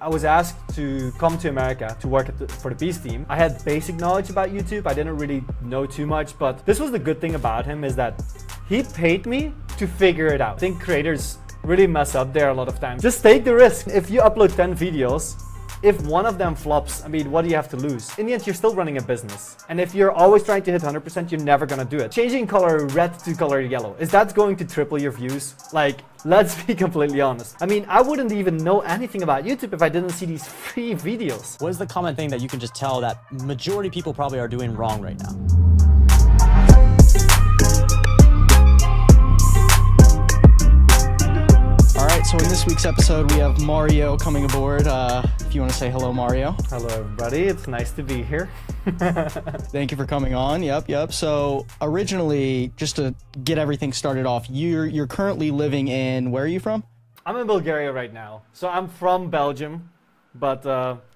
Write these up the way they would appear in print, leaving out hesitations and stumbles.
I was asked to come to America to work for the Beast team. I had basic knowledge about YouTube. I didn't really know too much, but this was the good thing about him is that he paid me to figure it out. I think creators really mess up there a lot of times. Just take the risk. If you upload 10 videos, if one of them flops, I mean, what do you have to lose? In the end, you're still running a business. And if you're always trying to hit 100%, you're never gonna do it. Changing color red to color yellow, is that going to triple your views? Like, let's be completely honest. I mean, I wouldn't even know anything about YouTube if I didn't see these free videos. What is the common thing that you can just tell that majority of people probably are doing wrong right now? So in this week's episode, we have Mario coming aboard. If you want to say hello, Mario. Hello, everybody. It's nice to be here. Thank you for coming on. Yep. So originally, just to get everything started off, you're currently living in, where are you from? I'm in Bulgaria right now. So I'm from Belgium, but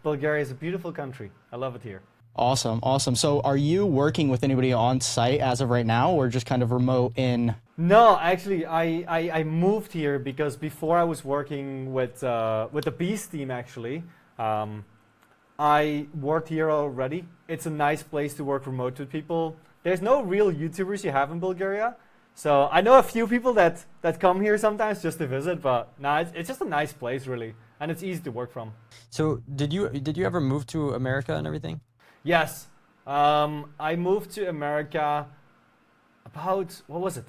Bulgaria is a beautiful country. I love it here. Awesome. So are you working with anybody on site as of right now, or just kind of remote in? No, actually, I moved here because before I was working with the Beast team, actually. I worked here already. It's a nice place to work remote with people. There's no real YouTubers you have in Bulgaria. So I know a few people that come here sometimes just to visit, but no, it's just a nice place, really. And it's easy to work from. So did you ever move to America and everything? Yes. I moved to America about, what was it?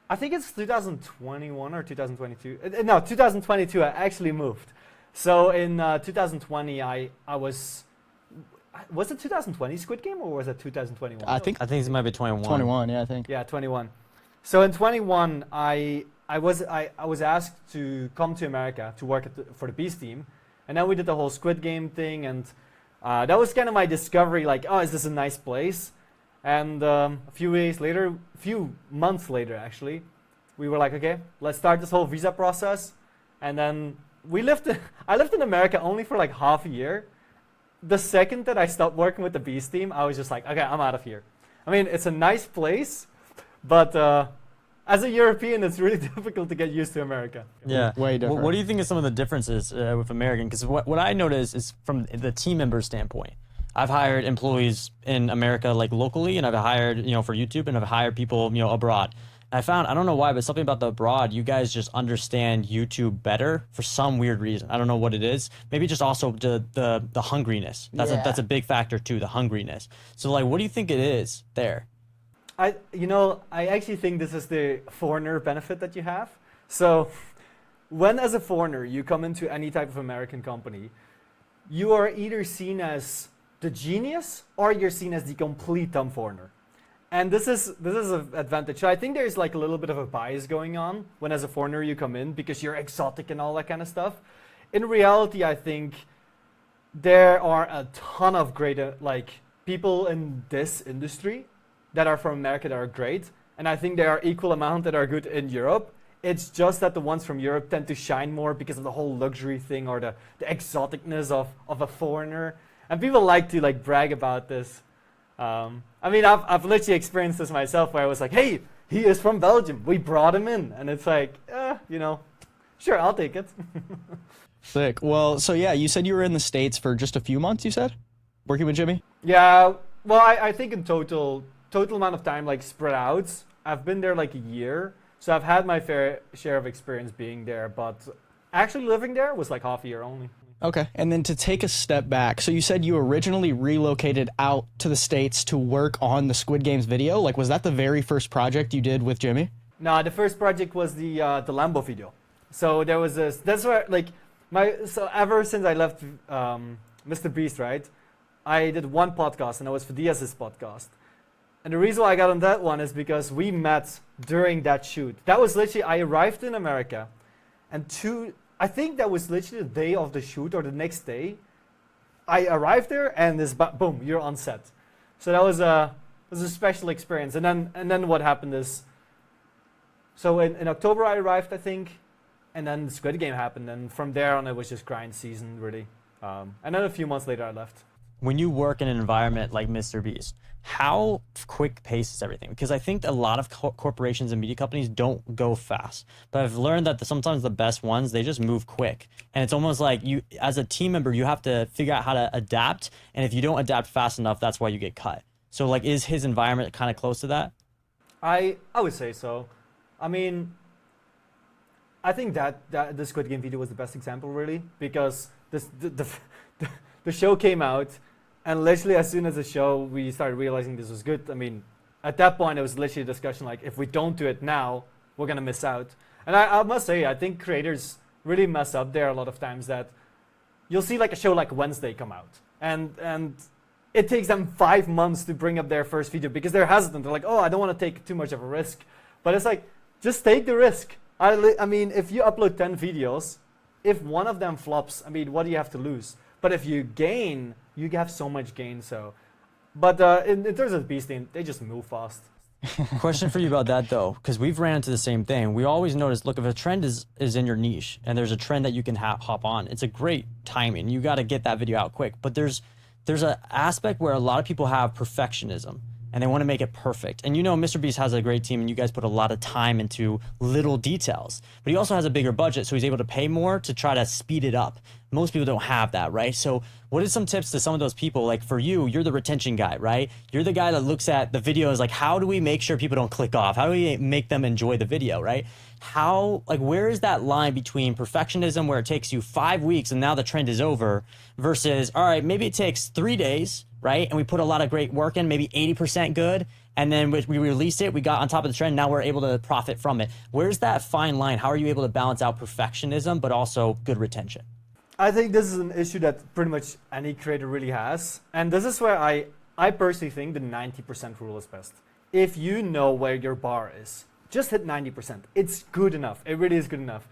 I think it's 2021 or 2022. No, 2022 I actually moved. So in 2020 I was it 2020 Squid Game or was it 2021? I think it might be 21. 21, yeah, I think. Yeah, 21. So in 21 I was asked to come to America to work for the Beast team, and then we did the whole Squid Game thing, and that was kind of my discovery, like, oh, is this a nice place? And a few months later, actually, we were like, okay, let's start this whole visa process. And then I lived in America only for like half a year. The second that I stopped working with the Beast team, I was just like, okay, I'm out of here. I mean, it's a nice place, but as a European, it's really difficult to get used to America. Yeah, way different. What do you think is some of the differences with American? Because what I notice is from the team member standpoint. I've hired employees in America, like locally, and I've hired, for YouTube, and I've hired people, abroad. And I found, I don't know why, but something about the abroad, you guys just understand YouTube better for some weird reason. I don't know what it is. Maybe just also the hungriness. That's a big factor too, the hungriness. So like, what do you think it is there? I actually think this is the foreigner benefit that you have. So when as a foreigner, you come into any type of American company, you are either seen as the genius or you're seen as the complete dumb foreigner. And this is an advantage. So I think there's like a little bit of a bias going on when as a foreigner you come in because you're exotic and all that kind of stuff. In reality, I think there are a ton of great people in this industry that are from America that are great. And I think there are equal amount that are good in Europe. It's just that the ones from Europe tend to shine more because of the whole luxury thing or the exoticness of a foreigner. And people like to brag about this. I mean, I've literally experienced this myself where I was like, hey, he is from Belgium. We brought him in. And it's like, sure, I'll take it. Sick. Well, so yeah, you said you were in the States for just a few months, you said? Working with Jimmy? Yeah, well, I think in total amount of time, spread out, I've been there like a year. So I've had my fair share of experience being there, but actually living there was like half a year only. Okay, and then to take a step back, so you said you originally relocated out to the States to work on the Squid Games video. Like, was that the very first project you did with Jimmy? No, the first project was the Lambo video. So there was this. That's where so ever since I left MrBeast, right? I did one podcast, and that was for Diaz's podcast. And the reason why I got on that one is because we met during that shoot. That was literally, I arrived in America, and I think that was literally the day of the shoot or the next day. I arrived there and boom, you're on set. So that was a special experience. And then what happened is, so in October I arrived, I think, and then the Squid Game happened. And from there on it was just grind season, really. And then a few months later I left. when you work in an environment like MrBeast, how quick pace is everything? Because I think a lot of corporations and media companies don't go fast, but I've learned that sometimes the best ones, they just move quick. And it's almost like you, as a team member, you have to figure out how to adapt. And if you don't adapt fast enough, that's why you get cut. So like, is his environment kind of close to that? I would say so. I mean, I think that the Squid Game video was the best example, really, because the show came out, and literally as soon as the show, we started realizing this was good. I mean, at that point, it was literally a discussion like, if we don't do it now, we're gonna miss out. And I must say, I think creators really mess up there a lot of times. That you'll see like a show like Wednesday come out, and it takes them 5 months to bring up their first video because they're hesitant. They're like, oh, I don't want to take too much of a risk. But it's like, just take the risk. I mean, if you upload 10 videos, if one of them flops, I mean, what do you have to lose? But if you gain, you have so much gain. So, but in terms of Beast Team, they just move fast. Question for you about that though, because we've ran into the same thing. We always notice, look, if a trend is in your niche and there's a trend that you can hop on, it's a great timing. You got to get that video out quick. But there's an aspect where a lot of people have perfectionism and they want to make it perfect. And you know, MrBeast has a great team and you guys put a lot of time into little details, but he also has a bigger budget, so he's able to pay more to try to speed it up. Most people don't have that, right? So what are some tips to some of those people? Like for you, you're the retention guy, right? You're the guy that looks at the videos like, how do we make sure people don't click off? How do we make them enjoy the video, right? How, like, where is that line between perfectionism where it takes you 5 weeks and now the trend is over versus, all right, maybe it takes 3 days, right? And we put a lot of great work in, maybe 80% good. And then we released it, we got on top of the trend, now we're able to profit from it. Where's that fine line? How are you able to balance out perfectionism, but also good retention? I think this is an issue that pretty much any creator really has. And this is where I personally think the 90% rule is best. If you know where your bar is, just hit 90%. It's good enough. It really is good enough.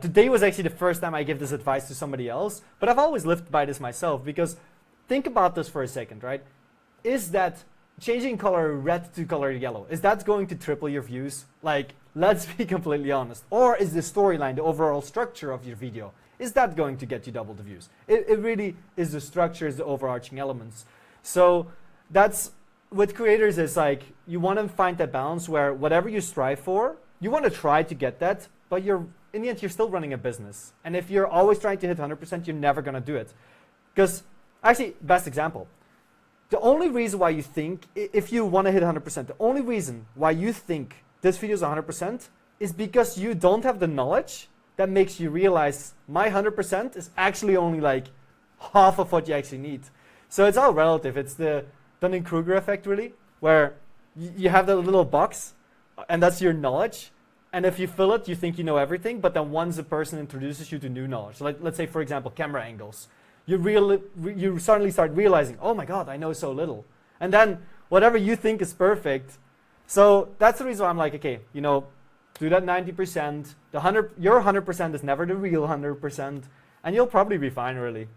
Today was actually the first time I give this advice to somebody else, but I've always lived by this myself, because think about this for a second, right? Is that changing color red to color yellow, is that going to triple your views? Like, let's be completely honest. Or is the storyline, the overall structure of your video, is that going to get you double the views? It really is the structure, is the overarching elements. So that's, with creators, is like, you want to find that balance where whatever you strive for, you want to try to get that, but in the end, you're still running a business. And if you're always trying to hit 100%, you're never going to do it. Because, actually, best example, the only reason why you think, if you want to hit 100%, the only reason why you think this video is 100% is because you don't have the knowledge that makes you realize my 100% is actually only like half of what you actually need. So it's all relative. It's the Dunning-Kruger effect, really, where you have that little box, and that's your knowledge. And if you fill it, you think you know everything, but then once a person introduces you to new knowledge, like let's say, for example, camera angles, you suddenly start realizing, oh my God, I know so little. And then whatever you think is perfect. So that's the reason why I'm like, okay, you know, do that 90%. Your 100% is never the real 100%, and you'll probably be fine, really.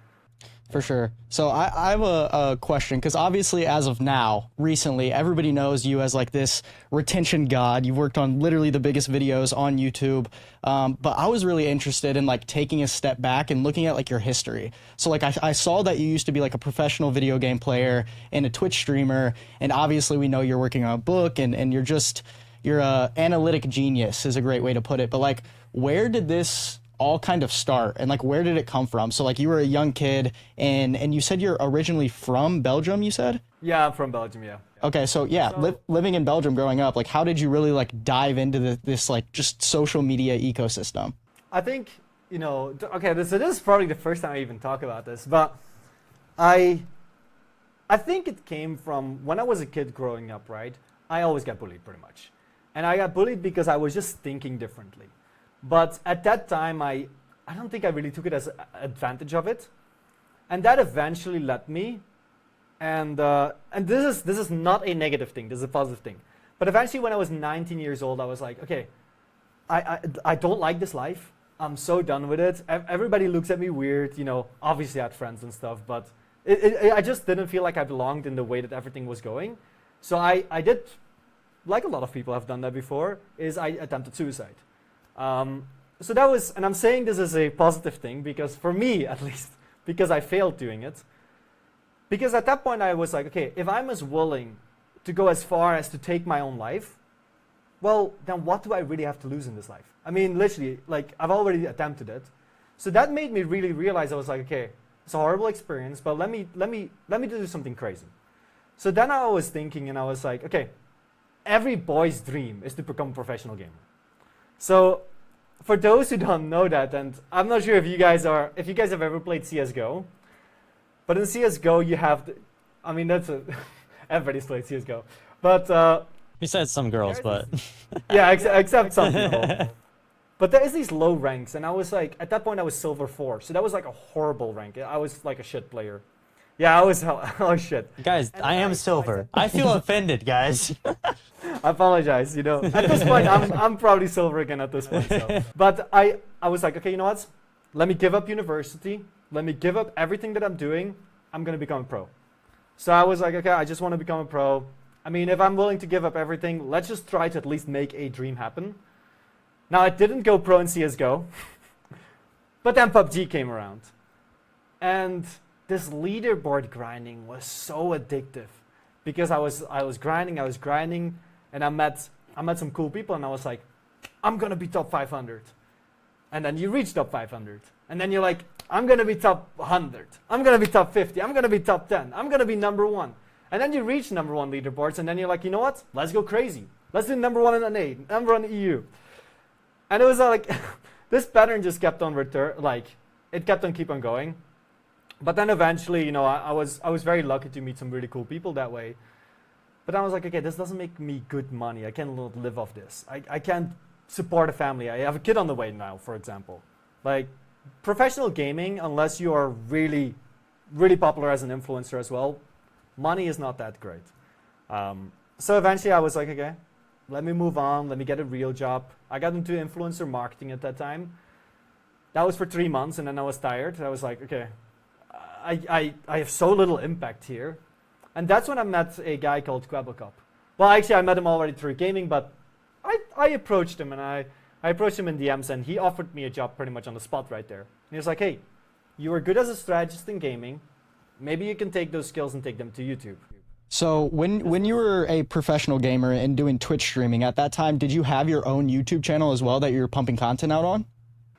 For sure. So I have a question, because obviously as of now, recently, everybody knows you as like this retention god. You've worked on literally the biggest videos on YouTube. But I was really interested in like taking a step back and looking at like your history. So like I saw that you used to be like a professional video game player and a Twitch streamer. And obviously we know you're working on a book, and you're a analytic genius is a great way to put it. But like, where did this all kind of start, and like where did it come from? So like you were a young kid, and you said you're originally from Belgium, you said? Yeah, I'm from Belgium, yeah. Okay, so yeah, living in Belgium growing up, like how did you really like dive into this like just social media ecosystem? I think, you know, okay, this is probably the first time I even talk about this, but I think it came from when I was a kid growing up, right? I always got bullied pretty much. And I got bullied because I was just thinking differently. But at that time, I don't think I really took it as advantage of it. And that eventually led me, and this is not a negative thing, this is a positive thing. But eventually when I was 19 years old, I was like, okay, I don't like this life. I'm so done with it. Everybody looks at me weird, you know, obviously I had friends and stuff, but I just didn't feel like I belonged in the way that everything was going. So I did, like a lot of people have done that before, is I attempted suicide. So that was, and I'm saying this is a positive thing because for me, at least, because I failed doing it, Because at that point I was like, okay, if I'm as willing to go as far as to take my own life, well, then what do I really have to lose in this life? I mean, literally, like, I've already attempted it. So that made me really realize, I was like, okay, it's a horrible experience, but let me do something crazy. So then I was thinking, and I was like, okay, every boy's dream is to become a professional gamer. So for those who don't know that, and I'm not sure if you guys have ever played CS:GO, but in CS:GO you have, I mean, everybody's played CS:GO, but Besides some girls, but yeah, except some people. But there is these low ranks, and I was like, at that point I was silver 4, so that was like a horrible rank. I was like a shit player. Yeah, I was shit. Guys, I am silver. I feel offended, guys. I apologize. You know, at this point I'm probably silver again at this point. So. But I was like, okay, you know what? Let me give up university. Let me give up everything that I'm doing. I'm gonna become a pro. So I was like, okay, I just want to become a pro. I mean, if I'm willing to give up everything, let's just try to at least make a dream happen. Now, I didn't go pro in CS:GO, but then PUBG came around. And this leaderboard grinding was so addictive because I was grinding, and I met some cool people, and I was like, I'm gonna be top 500. And then you reach top 500. And then you're like, I'm gonna be top 100. I'm gonna be top 50. I'm gonna be top 10. I'm gonna be number 1. And then you reach number 1 leaderboards, and then you're like, you know what? Let's go crazy. Let's do number 1 in NA, number 1 in EU. And it was like, this pattern just kept on it kept on keep on going. But then eventually, you know, I was very lucky to meet some really cool people that way. But I was like, okay, this doesn't make me good money. I can't live off this. I can't support a family. I have a kid on the way now, for example. Like, professional gaming, unless you are really, really popular as an influencer as well, money is not that great. So eventually I was like, okay, let me move on. Let me get a real job. I got into influencer marketing at that time. That was for 3 months, and then I was tired. I was like, okay, I have so little impact here. And that's when I met a guy called Quabblecup. Well, actually, I met him already through gaming, but I approached him, and I approached him in DMs, and he offered me a job pretty much on the spot right there. And he was like, hey, you are good as a strategist in gaming. Maybe you can take those skills and take them to YouTube. So when you were a professional gamer and doing Twitch streaming at that time, did you have your own YouTube channel as well that you were pumping content out on?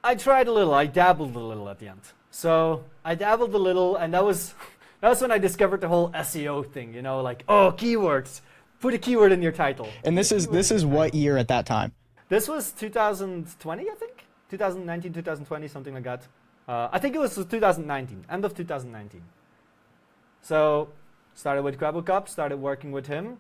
I tried a little. I dabbled a little at the end. So I dabbled a little, and that was when I discovered the whole SEO thing. You know, like, oh, keywords. Put a keyword in your title. And this is what year at that time? This was 2020, I think. 2019, 2020, something like that. I think it was 2019, end of 2019. So started with Quabblecup, started working with him,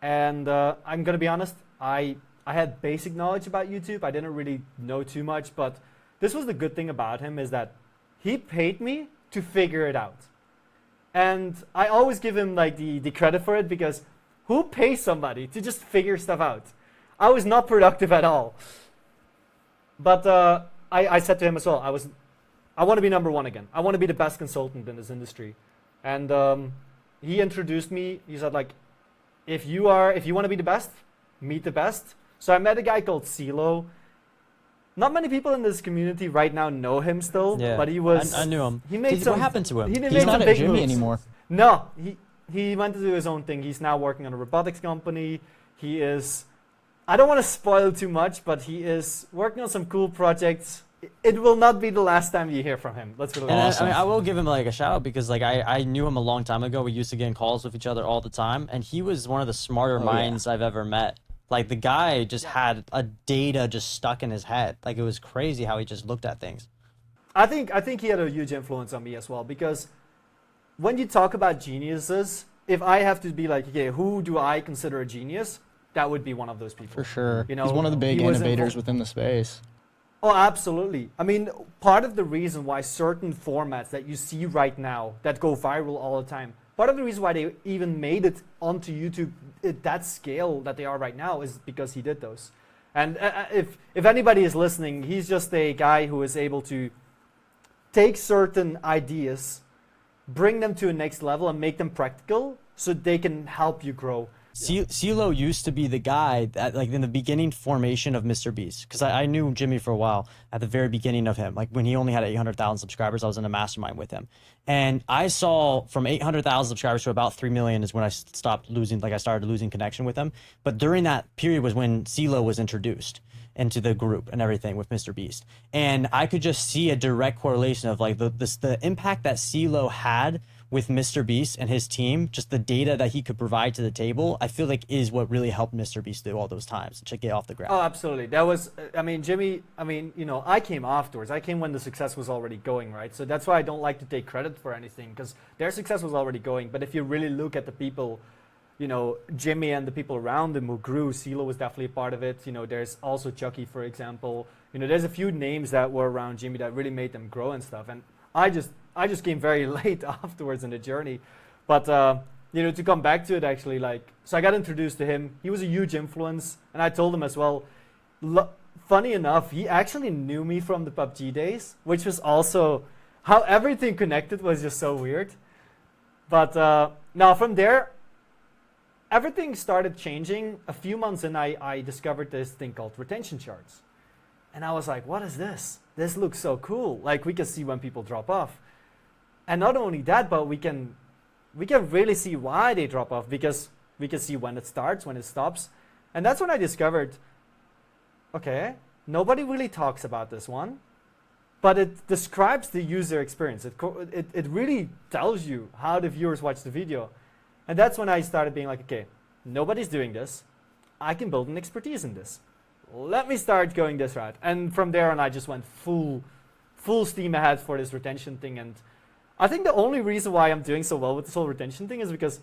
and I'm gonna be honest, I had basic knowledge about YouTube. I didn't really know too much, but this was the good thing about him, is that he paid me to figure it out. And I always give him like the credit for it, because who pays somebody to just figure stuff out? I was not productive at all. But I said to him as well, I want to be number 1 again. I want to be the best consultant in this industry. And he introduced me. He said, like, if you want to be the best, meet the best. So I met a guy called CeeLo. Not many people in this community right now know him still, Yeah, but he was. I knew him. What happened to him? He's not at Jimmy anymore. No, he went to do his own thing. He's now working on a robotics company. He is. I don't want to spoil too much, but he is working on some cool projects. It will not be the last time you hear from him. Let's really awesome. I will give him like a shout out, because like I knew him a long time ago. We used to get in calls with each other all the time, and he was one of the smarter minds I've ever met. Like, the guy just had a data just stuck in his head. Like, it was crazy how he just looked at things. I think he had a huge influence on me as well, because when you talk about geniuses, if I have to be like, okay, who do I consider a genius? That would be one of those people. For sure. You know, he's one of the big innovators within the space. Oh, absolutely. I mean, part of the reason why certain formats that you see right now that go viral all the time, part of the reason why they even made it onto YouTube at that scale that they are right now is because he did those. And if anybody is listening, he's just a guy who is able to take certain ideas, bring them to a next level, and make them practical so they can help you grow. CeeLo used to be the guy that, like, in the beginning formation of MrBeast, because I knew Jimmy for a while at the very beginning of him. Like, when he only had 800,000 subscribers, I was in a mastermind with him. And I saw from 800,000 subscribers to about 3 million is when I stopped losing, like, I started losing connection with him. But during that period was when CeeLo was introduced into the group and everything with MrBeast. And I could just see a direct correlation of, like, the impact that CeeLo had with MrBeast and his team, just the data that he could provide to the table, I feel like is what really helped MrBeast through all those times to get off the ground. Oh, absolutely. That was, I mean, Jimmy, I mean, you know, I came afterwards. I came when the success was already going, right? So that's why I don't like to take credit for anything, because their success was already going. But if you really look at the people, you know, Jimmy and the people around him who grew, CeeLo was definitely a part of it. You know, there's also Chucky, for example. You know, there's a few names that were around Jimmy that really made them grow and stuff. And I just came very late afterwards in the journey. But, you know, to come back to it actually, like, so I got introduced to him. He was a huge influence. And I told him as well, funny enough, he actually knew me from the PUBG days, which was also how everything connected was just so weird. But now from there, everything started changing. A few months in, I discovered this thing called retention charts. And I was like, what is this? This looks so cool. Like, we can see when people drop off. And not only that, but we can really see why they drop off, because we can see when it starts, when it stops. And that's when I discovered, okay, nobody really talks about this one, but it describes the user experience. It really tells you how the viewers watch the video. And that's when I started being like, okay, nobody's doing this. I can build an expertise in this. Let me start going this route. And from there on, I just went full steam ahead for this retention thing. And I think the only reason why I'm doing so well with this whole retention thing is because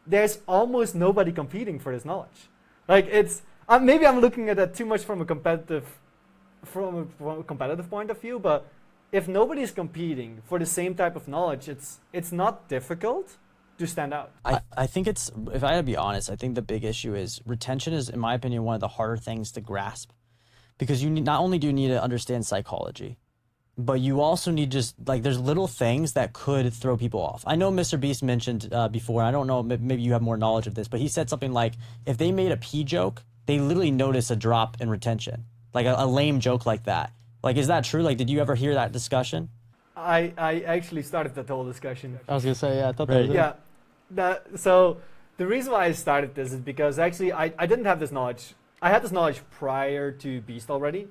there's almost nobody competing for this knowledge. Like, it's maybe I'm looking at that too much from a competitive point of view, but if nobody's competing for the same type of knowledge, it's not difficult to stand out. I think it's, if I had to be honest, I think the big issue is retention is, in my opinion, one of the harder things to grasp, because you need, not only do you need to understand psychology, but you also need just, like, there's little things that could throw people off. I know MrBeast mentioned before, and I don't know, maybe you have more knowledge of this, but he said something like, if they made a pee joke, they literally notice a drop in retention, like a lame joke like that. Like, is that true? Like, did you ever hear that discussion? I actually started that whole discussion. I was gonna say, yeah, I thought that was it. Yeah. So the reason why I started this is because actually I didn't have this knowledge. I had this knowledge prior to Beast already.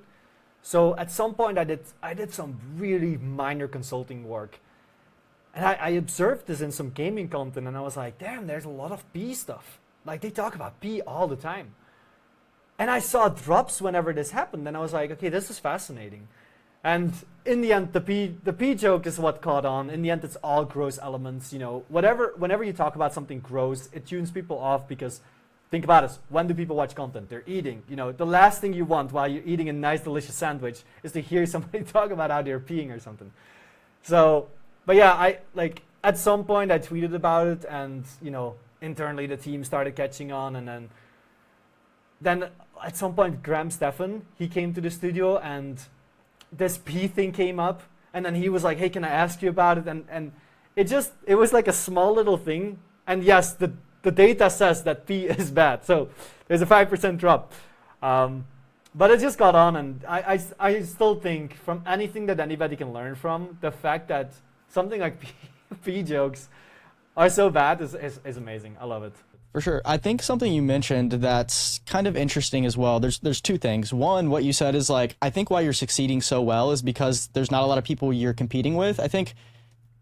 So at some point I did some really minor consulting work. And I observed this in some gaming content, and I was like, damn, there's a lot of P stuff. Like, they talk about P all the time. And I saw drops whenever this happened, and I was like, okay, this is fascinating. And in the end, the P joke is what caught on. In the end, it's all gross elements. You know, whenever you talk about something gross, it tunes people off, because think about it. When do people watch content? They're eating. You know, the last thing you want while you're eating a nice, delicious sandwich is to hear somebody talk about how they're peeing or something. So, but yeah, at some point I tweeted about it, and, you know, internally the team started catching on, and then at some point Graham Stephan, he came to the studio, and this P thing came up, and then he was like, hey, can I ask you about it? And it was like a small little thing. And yes, the data says that P is bad. So there's a 5% drop. But it just got on, and I still think, from anything that anybody can learn from, the fact that something like P jokes are so bad is amazing. I love it. For sure. I think something you mentioned that's kind of interesting as well. There's two things. One, what you said is, like, I think why you're succeeding so well is because there's not a lot of people you're competing with. I think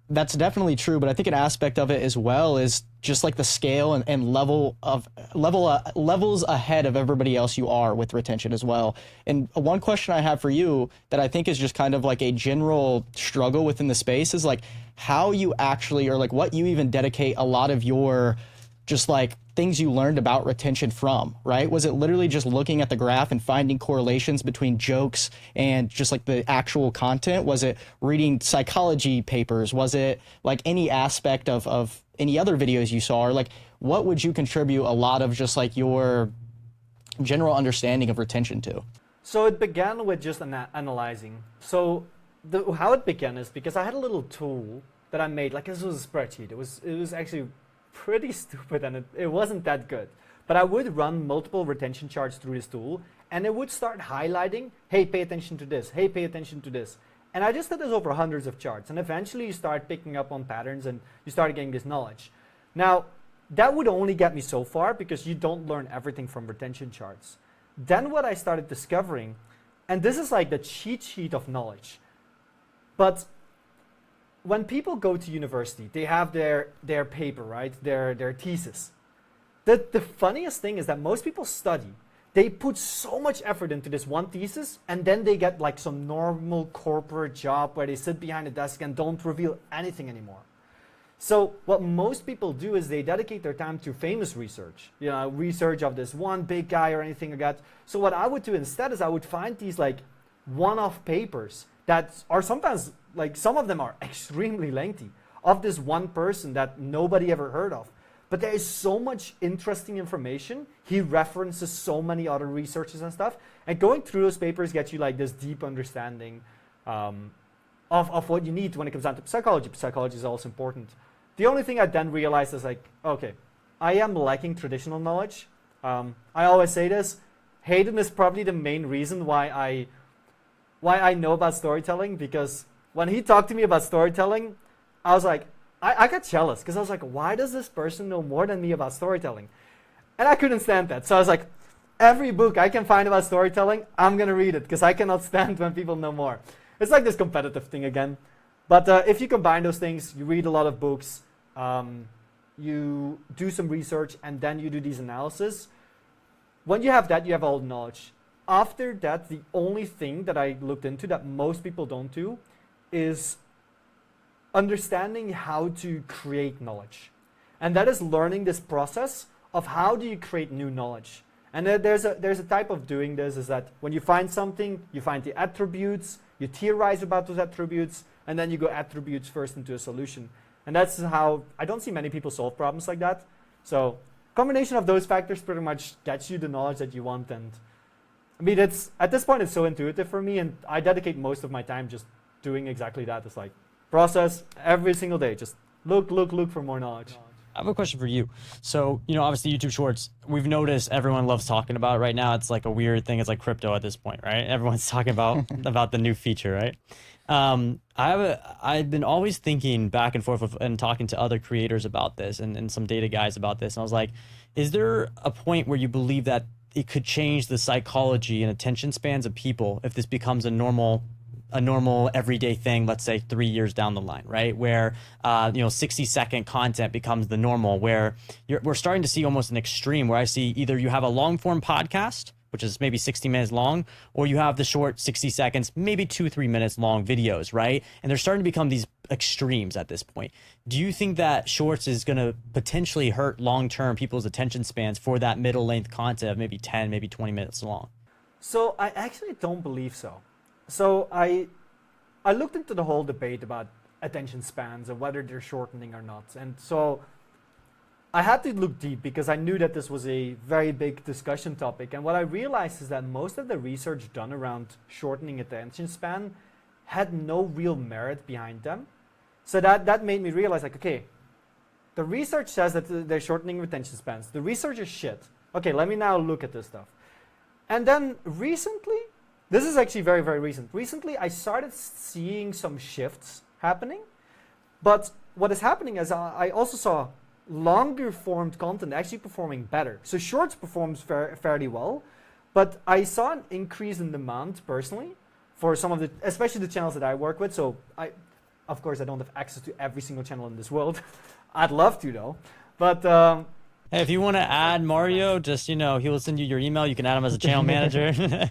that's definitely true, but I think an aspect of it as well is just like the scale and levels ahead of everybody else you are with retention as well. And one question I have for you that I think is just kind of like a general struggle within the space is, like, how you actually, or like what you even dedicate a lot of your just like things you learned about retention from, right? Was it literally just looking at the graph and finding correlations between jokes and just like the actual content? Was it reading psychology papers? Was it like any aspect of any other videos you saw? Or like, what would you contribute a lot of just like your general understanding of retention to? So it began with just analyzing. So how it began is because I had a little tool that I made, like, this was a spreadsheet. It was actually pretty stupid and it wasn't that good. But I would run multiple retention charts through this tool, and it would start highlighting, hey, pay attention to this, hey, pay attention to this. And I just did this over hundreds of charts, and eventually you start picking up on patterns and you start getting this knowledge. Now, that would only get me so far because you don't learn everything from retention charts. Then what I started discovering, and this is like the cheat sheet of knowledge, but when people go to university, they have their paper, right? Their thesis. The funniest thing is that most people study. They put so much effort into this one thesis, and then they get like some normal corporate job where they sit behind a desk and don't reveal anything anymore. So what most people do is they dedicate their time to famous research, research of this one big guy or anything like that. So what I would do instead is I would find these like one-off papers that are sometimes, like some of them are extremely lengthy, of this one person that nobody ever heard of. But there is so much interesting information. He references so many other researchers and stuff. And going through those papers gets you like this deep understanding of what you need when it comes down to psychology. Psychology is also important. The only thing I then realized is like, okay, I am lacking traditional knowledge. I always say this, Hayden is probably the main reason why I know about storytelling, because when he talked to me about storytelling, I was like, I got jealous because I was like, why does this person know more than me about storytelling? And I couldn't stand that. So I was like, every book I can find about storytelling, I'm going to read it because I cannot stand when people know more. It's like this competitive thing again. But if you combine those things, you read a lot of books, you do some research, and then you do these analysis. When you have that, you have all the knowledge. After that, the only thing that I looked into that most people don't do is understanding how to create knowledge. And that is learning this process of how do you create new knowledge. And there's a type of doing this is that when you find something, you find the attributes, you theorize about those attributes, and then you go attributes first into a solution. And that's how, I don't see many people solve problems like that. So combination of those factors pretty much gets you the knowledge that you want. And I mean, at this point, it's so intuitive for me, and I dedicate most of my time just doing exactly that. It's like process every single day. Just look for more knowledge. I have a question for you. So, obviously YouTube Shorts, we've noticed everyone loves talking about it right now. It's like a weird thing. It's like crypto at this point, right? Everyone's talking about the new feature, right? I've been always thinking back and forth and talking to other creators about this and some data guys about this. And I was like, is there a point where you believe that it could change the psychology and attention spans of people if this becomes a normal everyday thing, let's say 3 years down the line, right? Where 60-second content becomes the normal, where we're starting to see almost an extreme where I see either you have a long form podcast, which is maybe 60 minutes long, or you have the short 60 seconds, maybe 2-3 minutes long videos, right? And they're starting to become these extremes at this point. Do you think that shorts is going to potentially hurt long-term people's attention spans for that middle length content of maybe 10, maybe 20 minutes long? So I actually don't believe so. So I looked into the whole debate about attention spans and whether they're shortening or not. And so I had to look deep because I knew that this was a very big discussion topic. And what I realized is that most of the research done around shortening attention span had no real merit behind them. So that made me realize, like, okay, the research says that they're shortening attention spans. The research is shit. Okay, let me now look at this stuff. And then recently, this is actually very, very recent. Recently, I started seeing some shifts happening. But what is happening is I also saw longer formed content actually performing better. So shorts performs fairly well. But I saw an increase in demand personally for some of the, especially the channels that I work with. So of course, I don't have access to every single channel in this world. I'd love to though. But hey, if you want to add Mario, just, he will send you your email. You can add him as a channel manager.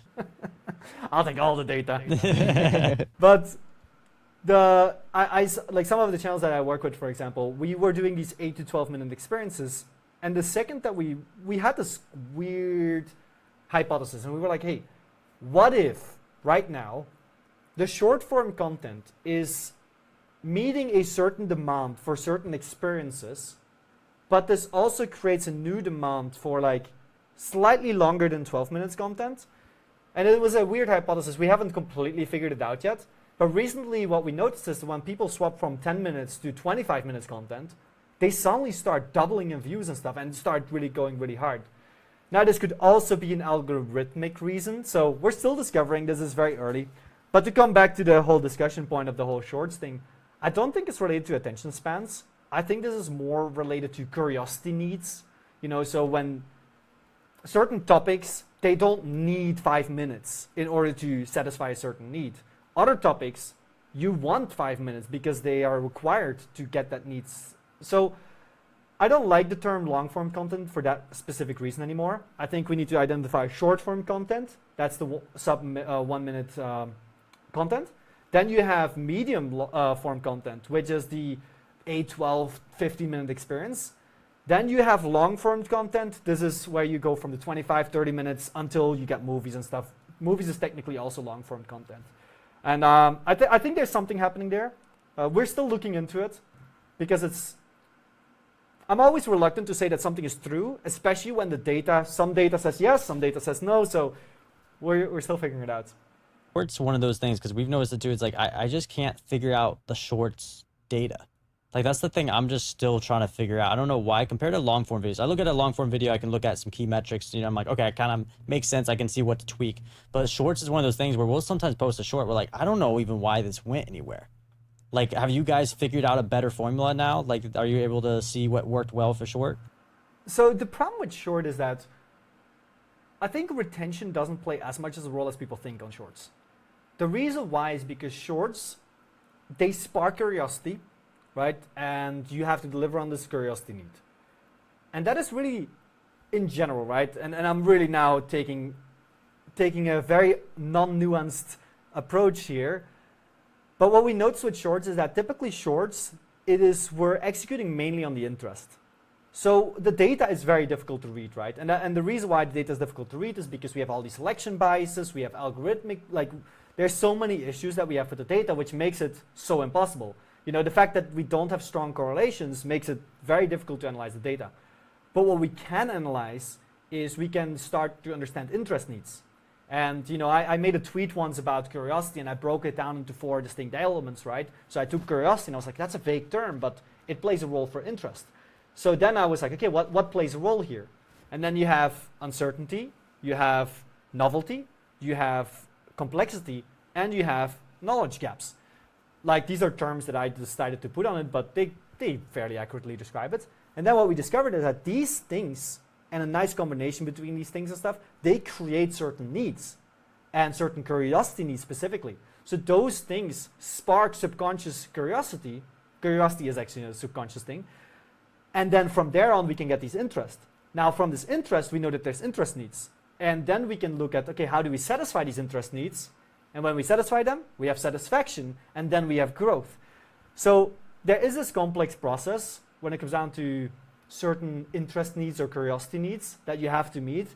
I'll take all the data. But I like some of the channels that I work with, for example, we were doing these 8 to 12 minute experiences. And the second that we had this weird hypothesis, and we were like, hey, what if right now the short form content is meeting a certain demand for certain experiences, but this also creates a new demand for like slightly longer than 12 minutes content? And it was a weird hypothesis. We haven't completely figured it out yet. But recently what we noticed is that when people swap from 10 minutes to 25 minutes content, they suddenly start doubling in views and stuff and start really going really hard. Now, this could also be an algorithmic reason. So we're still discovering, this is very early. But to come back to the whole discussion point of the whole shorts thing, I don't think it's related to attention spans. I think this is more related to curiosity needs. So when certain topics, they don't need 5 minutes in order to satisfy a certain need. Other topics, you want 5 minutes because they are required to get that needs. So I don't like the term long-form content for that specific reason anymore. I think we need to identify short-form content. That's the sub 1 minute content. Then you have medium form content, which is the 8, 12, 15-minute experience. Then you have long-form content. This is where you go from the 25, 30 minutes until you get movies and stuff. Movies is technically also long-form content. And I think there's something happening there. We're still looking into it because I'm always reluctant to say that something is true, especially when some data says yes, some data says no. So we're still figuring it out. It's one of those things because we've noticed it too. It's like I just can't figure out the shorts data. Like that's the thing I'm just still trying to figure out. I don't know why compared to long form videos. I look at a long form video, I can look at some key metrics. I'm like, okay, it kind of makes sense. I can see what to tweak. But shorts is one of those things where we'll sometimes post a short. We're like, I don't know even why this went anywhere. Like, have you guys figured out a better formula now? Like, are you able to see what worked well for short? So the problem with short is that I think retention doesn't play as much as a role as people think on shorts. The reason why is because shorts, they spark curiosity, right? And you have to deliver on this curiosity need. And that is really in general, right? And I'm really now taking a very non-nuanced approach here. But what we notice with shorts is that typically shorts, we're executing mainly on the interest. So the data is very difficult to read, right? And the reason why the data is difficult to read is because we have all these selection biases, we have algorithmic, there's so many issues that we have with the data, which makes it so impossible. The fact that we don't have strong correlations makes it very difficult to analyze the data. But what we can analyze is we can start to understand interest needs. And I made a tweet once about curiosity, and I broke it down into 4 distinct elements, right? So I took curiosity, and I was like, that's a vague term, but it plays a role for interest. So then I was like, okay, what plays a role here? And then you have uncertainty, you have novelty, you have complexity, and you have knowledge gaps. Like, these are terms that I decided to put on it, but they fairly accurately describe it. And then what we discovered is that these things, and a nice combination between these things and stuff, they create certain needs, and certain curiosity needs specifically. So those things spark subconscious curiosity. Curiosity is actually a subconscious thing. And then from there on, we can get these interests. Now, from this interest, we know that there's interest needs. And then we can look at, okay, how do we satisfy these interest needs? And when we satisfy them, we have satisfaction, and then we have growth. So there is this complex process when it comes down to certain interest needs or curiosity needs that you have to meet.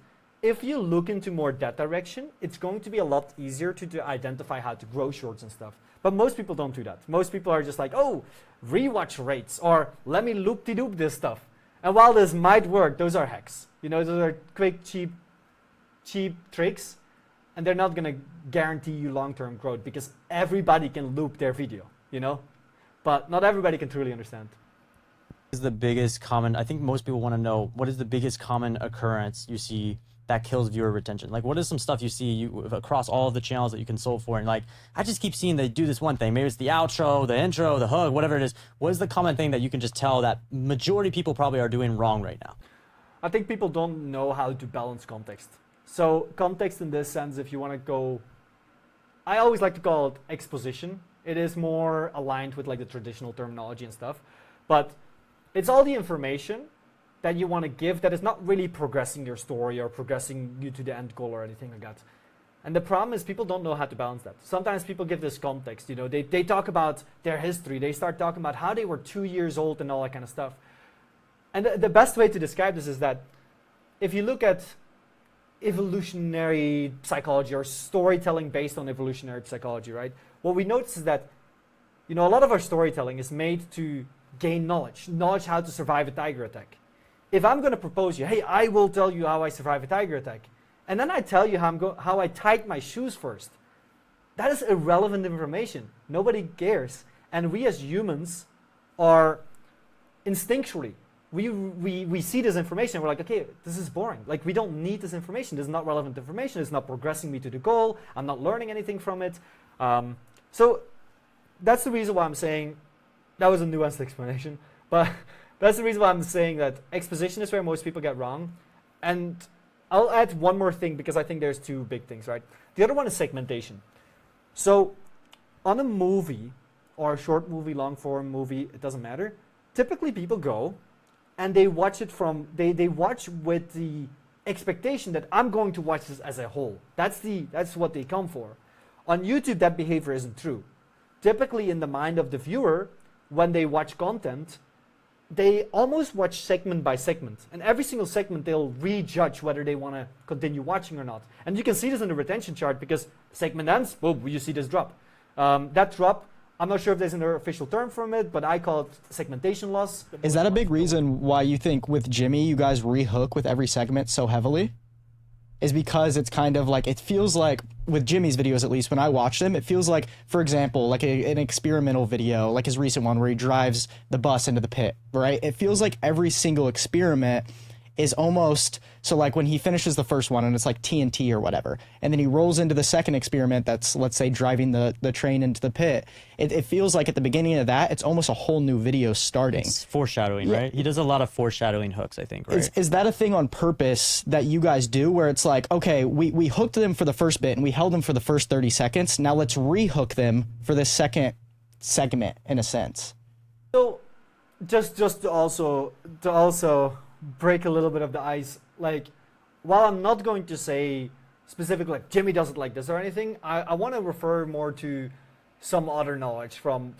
If you look into more that direction, it's going to be a lot easier to identify how to grow shorts and stuff. But most people don't do that. Most people are just like, oh, rewatch rates, or let me loop-de-doop this stuff. And while this might work, those are hacks. Those are quick, cheap tricks, and they're not going to guarantee you long-term growth because everybody can loop their video, but not everybody can truly understand. Is the biggest common, I think most people want to know, what is the biggest common occurrence you see that kills viewer retention? Like, what is some stuff you see across all of the channels that you can solve for? And like, I just keep seeing they do this one thing. Maybe it's the outro, the intro, the hook, whatever it is. What is the common thing that you can just tell that majority of people probably are doing wrong right now? I think people don't know how to balance context. So context in this sense, if you want to go, I always like to call it exposition. It is more aligned with like the traditional terminology and stuff, but it's all the information that you want to give that is not really progressing your story or progressing you to the end goal or anything like that. And the problem is people don't know how to balance that. Sometimes people give this context, they talk about their history. They start talking about how they were 2 years old and all that kind of stuff. And the best way to describe this is that if you look at evolutionary psychology or storytelling based on evolutionary psychology, right? What we notice is that, a lot of our storytelling is made to gain knowledge how to survive a tiger attack. If I'm going to propose you, hey, I will tell you how I survive a tiger attack, and then I tell you how I tied my shoes first, that is irrelevant information. Nobody cares. And we as humans are instinctually, we see this information and we're like, okay, this is boring. Like, we don't need this information. This is not relevant information. It's not progressing me to the goal. I'm not learning anything from it. So that's the reason why I'm saying, that was a nuanced explanation, but that's the reason why I'm saying that exposition is where most people get wrong. And I'll add one more thing because I think there's two big things, right? The other one is segmentation. So on a movie, or a short movie, long form movie, it doesn't matter. Typically people go and they watch it from, they watch with the expectation that I'm going to watch this as a whole. That's what they come for. On YouTube, that behavior isn't true. Typically in the mind of the viewer, when they watch content, they almost watch segment by segment. And every single segment, they'll rejudge whether they want to continue watching or not. And you can see this in the retention chart because segment ends, boom, you see this drop. That drop, I'm not sure if there's an official term from it, but I call it segmentation loss. Is that a big reason why you think with Jimmy, you guys rehook with every segment so heavily? Is because it's kind of like, it feels like, with Jimmy's videos at least, when I watch them, it feels like, for example, like an experimental video, like his recent one where he drives the bus into the pit, right? It feels like every single experiment is almost, so like when he finishes the first one and it's like TNT or whatever, and then he rolls into the second experiment that's, let's say, driving the train into the pit, it feels like at the beginning of that, it's almost a whole new video starting. It's foreshadowing, right? He does a lot of foreshadowing hooks, I think, right? Is that a thing on purpose that you guys do where it's like, okay, we hooked them for the first bit and we held them for the first 30 seconds, now let's rehook them for the second segment, in a sense? So just to also break a little bit of the ice, like, while I'm not going to say specifically like Jimmy does it like this or anything, I want to refer more to some other knowledge from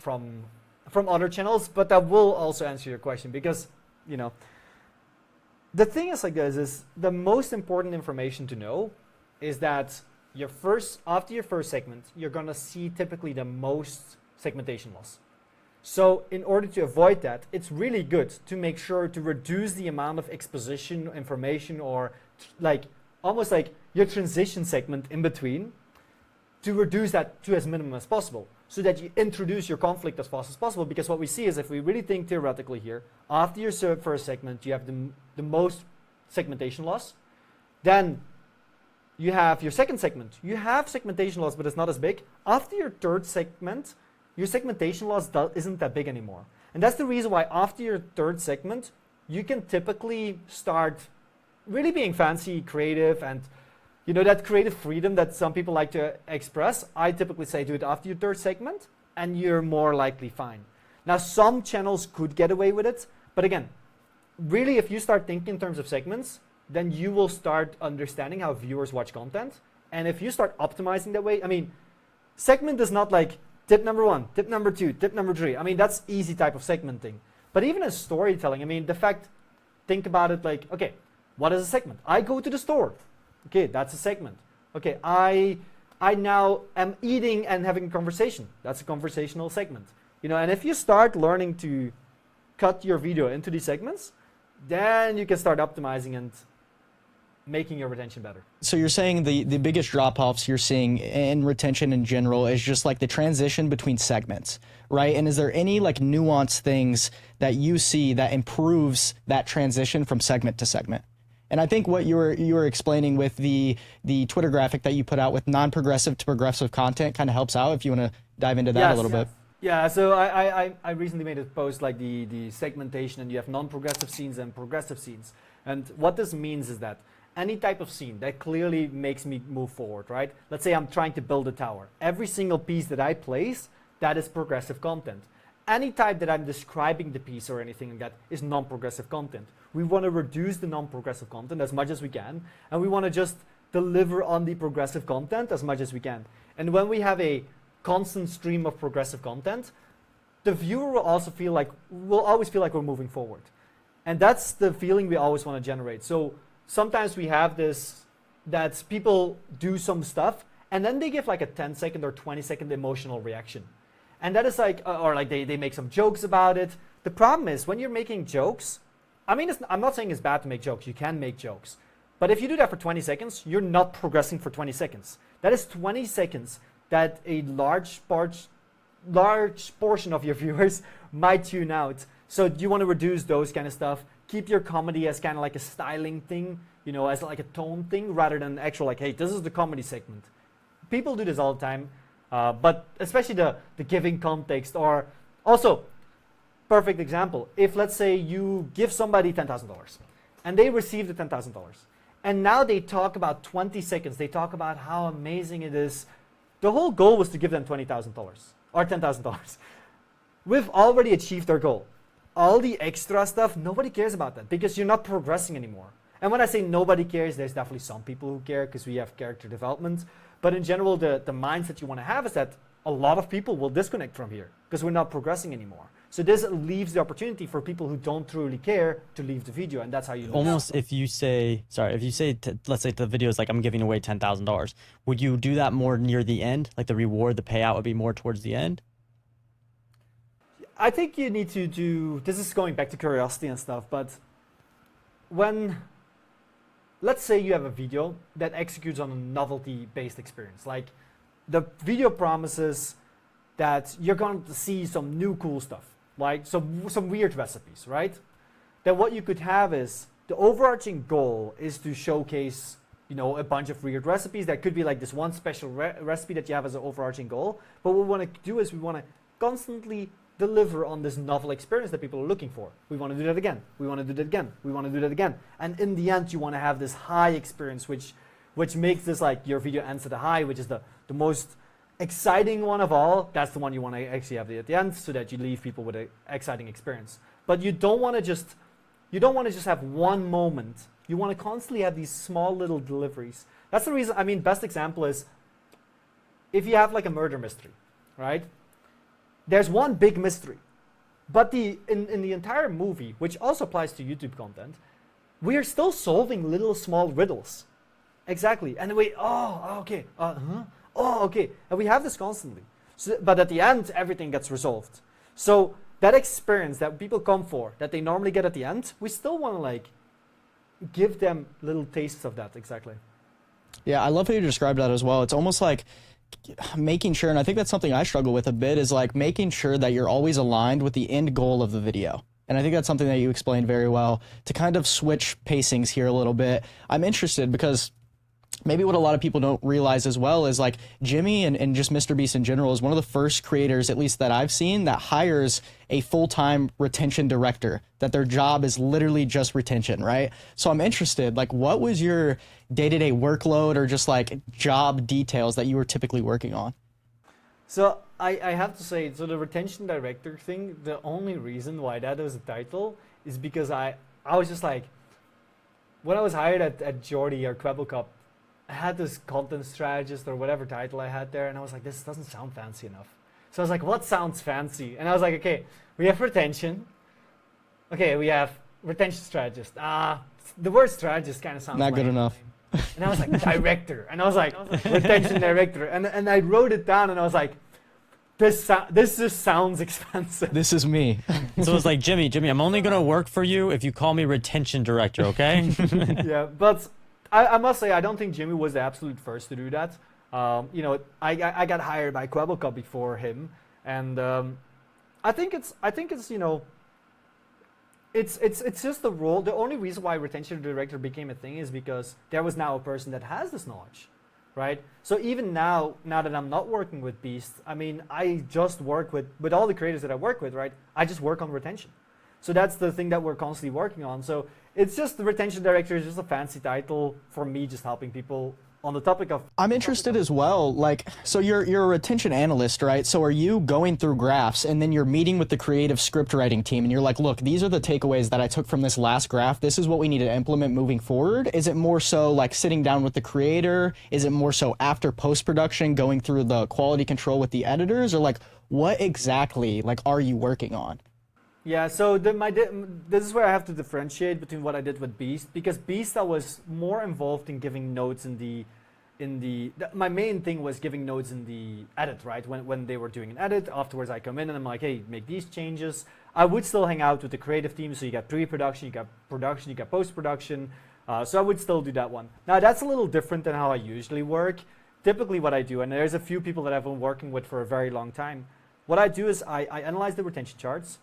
other channels, but that will also answer your question because, you know, the thing is like this, is the most important information to know is that after your first segment, you're going to see typically the most segmentation loss. So in order to avoid that, it's really good to make sure to reduce the amount of exposition information or like almost like your transition segment in between, to reduce that to as minimum as possible so that you introduce your conflict as fast as possible. Because what we see is, if we really think theoretically here, after your first segment, you have the most segmentation loss. Then you have your second segment. You have segmentation loss, but it's not as big. After your third segment, your segmentation loss isn't that big anymore. And that's the reason why after your third segment, you can typically start really being fancy, creative, and you know, that creative freedom that some people like to express. I typically say do it after your third segment, and you're more likely fine. Now, some channels could get away with it, but again, really, if you start thinking in terms of segments, then you will start understanding how viewers watch content. And if you start optimizing that way, I mean, segment is not like tip number 1, tip number 2, tip number 3. I mean, that's easy type of segmenting. But even as storytelling, I mean, think about it like, okay, what is a segment? I go to the store. Okay, that's a segment. Okay, I now am eating and having a conversation. That's a conversational segment. You know, and if you start learning to cut your video into these segments, then you can start optimizing and making your retention better. So you're saying the biggest drop-offs you're seeing in retention in general is just like the transition between segments, right? And is there any like nuanced things that you see that improves that transition from segment to segment? And I think what you were explaining with the Twitter graphic that you put out with non-progressive to progressive content kind of helps out, if you want to dive into that a little bit. Yeah, so I recently made a post like the segmentation, and you have non-progressive scenes and progressive scenes. And what this means is that any type of scene that clearly makes me move forward, right? Let's say I'm trying to build a tower. Every single piece that I place, that is progressive content. Any type that I'm describing the piece or anything like that is non-progressive content. We want to reduce the non-progressive content as much as we can, and we want to just deliver on the progressive content as much as we can. And when we have a constant stream of progressive content, the viewer will always feel like we're moving forward. And that's the feeling we always want to generate. So sometimes we have this, that people do some stuff and then they give like a 10-second or 20-second emotional reaction. And that is like, or like they make some jokes about it. The problem is when you're making jokes, I mean, I'm not saying it's bad to make jokes. You can make jokes. But if you do that for 20 seconds, you're not progressing for 20 seconds. That is 20 seconds that a large portion of your viewers might tune out. So you want to reduce those kind of stuff. Keep your comedy as kind of like a styling thing, you know, as like a tone thing, rather than actual like, hey, this is the comedy segment. People do this all the time, but especially the giving context, or also, perfect example. If let's say you give somebody $10,000 and they receive the $10,000, and now they talk about 20 seconds, they talk about how amazing it is. The whole goal was to give them $20,000 or $10,000. We've already achieved our goal. All the extra stuff, nobody cares about that because you're not progressing anymore. And when I say nobody cares, there's definitely some people who care because we have character development. But in general, the mindset you want to have is that a lot of people will disconnect from here because we're not progressing anymore. So this leaves the opportunity for people who don't truly care to leave the video, and that's how you lose. Almost, if you say, let's say the video is like, I'm giving away $10,000, would you do that more near the end? Like the reward, the payout would be more towards the end? I think you need to do, this is going back to curiosity and stuff, but when, let's say you have a video that executes on a novelty-based experience, like the video promises that you're going to see some new cool stuff, like some weird recipes, right? Then what you could have is, the overarching goal is to showcase, you know, a bunch of weird recipes. That could be like this one special recipe that you have as an overarching goal. But what we want to do is we want to constantly deliver on this novel experience that people are looking for. We want to do that again. We want to do that again. We want to do that again. And in the end, you want to have this high experience, which makes this like your video ends at a high, which is the most exciting one of all. That's the one you want to actually have at the end, so that you leave people with an exciting experience. But you don't want to just have one moment. You want to constantly have these small little deliveries. That's the reason. I mean, best example is if you have like a murder mystery, right? There's one big mystery, but in the entire movie, which also applies to YouTube content, we are still solving little small riddles. Exactly. And we, okay, okay. And we have this constantly. So, but at the end, everything gets resolved. So that experience that people come for, that they normally get at the end, we still want to like give them little tastes of that. Exactly. Yeah, I love how you described that as well. It's almost like making sure, and I think that's something I struggle with a bit, is like making sure that you're always aligned with the end goal of the video. And I think that's something that you explained very well. To kind of switch pacings here a little bit, I'm interested because maybe what a lot of people don't realize as well is like Jimmy and just MrBeast in general is one of the first creators, at least that I've seen, that hires a full-time retention director, that their job is literally just retention, right? So I'm interested, like what was your day-to-day workload or just like job details that you were typically working on? So I have to say, so the retention director thing, the only reason why that was a title is because I was just like, when I was hired at Jordy or Quebble Cup, I had this content strategist or whatever title I had there, and I was like, this doesn't sound fancy enough. So I was like, what sounds fancy? And I was like, okay, we have retention. Okay, we have retention strategist. The word strategist kind of sounds not good enough. And I was like, director. And I was like, retention director. And I wrote it down, and I was like, this just sounds expensive. This is me. So it's like, Jimmy, I'm only going to work for you if you call me retention director, okay? Yeah, but I must say, I don't think Jimmy was the absolute first to do that. You know, I got hired by Quebble Cup before him, and I think it's you know, it's just the role. The only reason why retention director became a thing is because there was now a person that has this knowledge, right? So even now that I'm not working with Beast, I mean, I just work with all the creators that I work with, right? I just work on retention. So that's the thing that we're constantly working on. So it's just the retention director is just a fancy title for me, just helping people on the topic of. I'm interested as well. Like, so you're a retention analyst, right? So are you going through graphs and then you're meeting with the creative script writing team and you're like, look, these are the takeaways that I took from this last graph. This is what we need to implement moving forward. Is it more so like sitting down with the creator? Is it more so after post-production going through the quality control with the editors? Or like, what exactly like are you working on? Yeah, so this is where I have to differentiate between what I did with Beast, because Beast I was more involved in giving notes my main thing was giving notes in the edit, right? When they were doing an edit, afterwards I come in and I'm like, hey, make these changes. I would still hang out with the creative team, so you got pre-production, you got production, you got post-production. So I would still do that one. Now that's a little different than how I usually work. Typically what I do, and there's a few people that I've been working with for a very long time, what I do is I analyze the retention charts.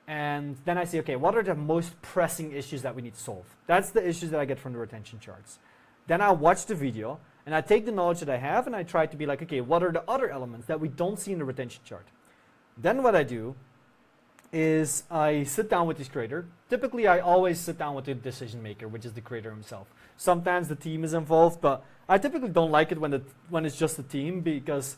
And then I say, okay, what are the most pressing issues that we need to solve? That's the issues that I get from the retention charts. Then I watch the video, and I take the knowledge that I have, and I try to be like, okay, what are the other elements that we don't see in the retention chart? Then what I do is I sit down with this creator. Typically, I always sit down with the decision maker, which is the creator himself. Sometimes the team is involved, but I typically don't like it when it's just the team, because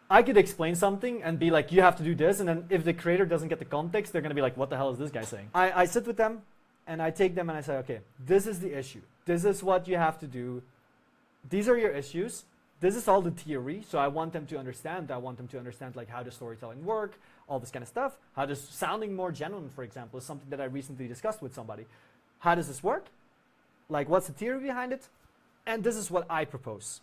I could explain something and be like, you have to do this, and then if the creator doesn't get the context, they're going to be like, what the hell is this guy saying? I sit with them, and I take them and I say, okay, this is the issue. This is what you have to do. These are your issues. This is all the theory, so I want them to understand. I want them to understand like how does storytelling work, all this kind of stuff. How does sounding more genuine, for example, is something that I recently discussed with somebody. How does this work? Like, what's the theory behind it? And this is what I propose.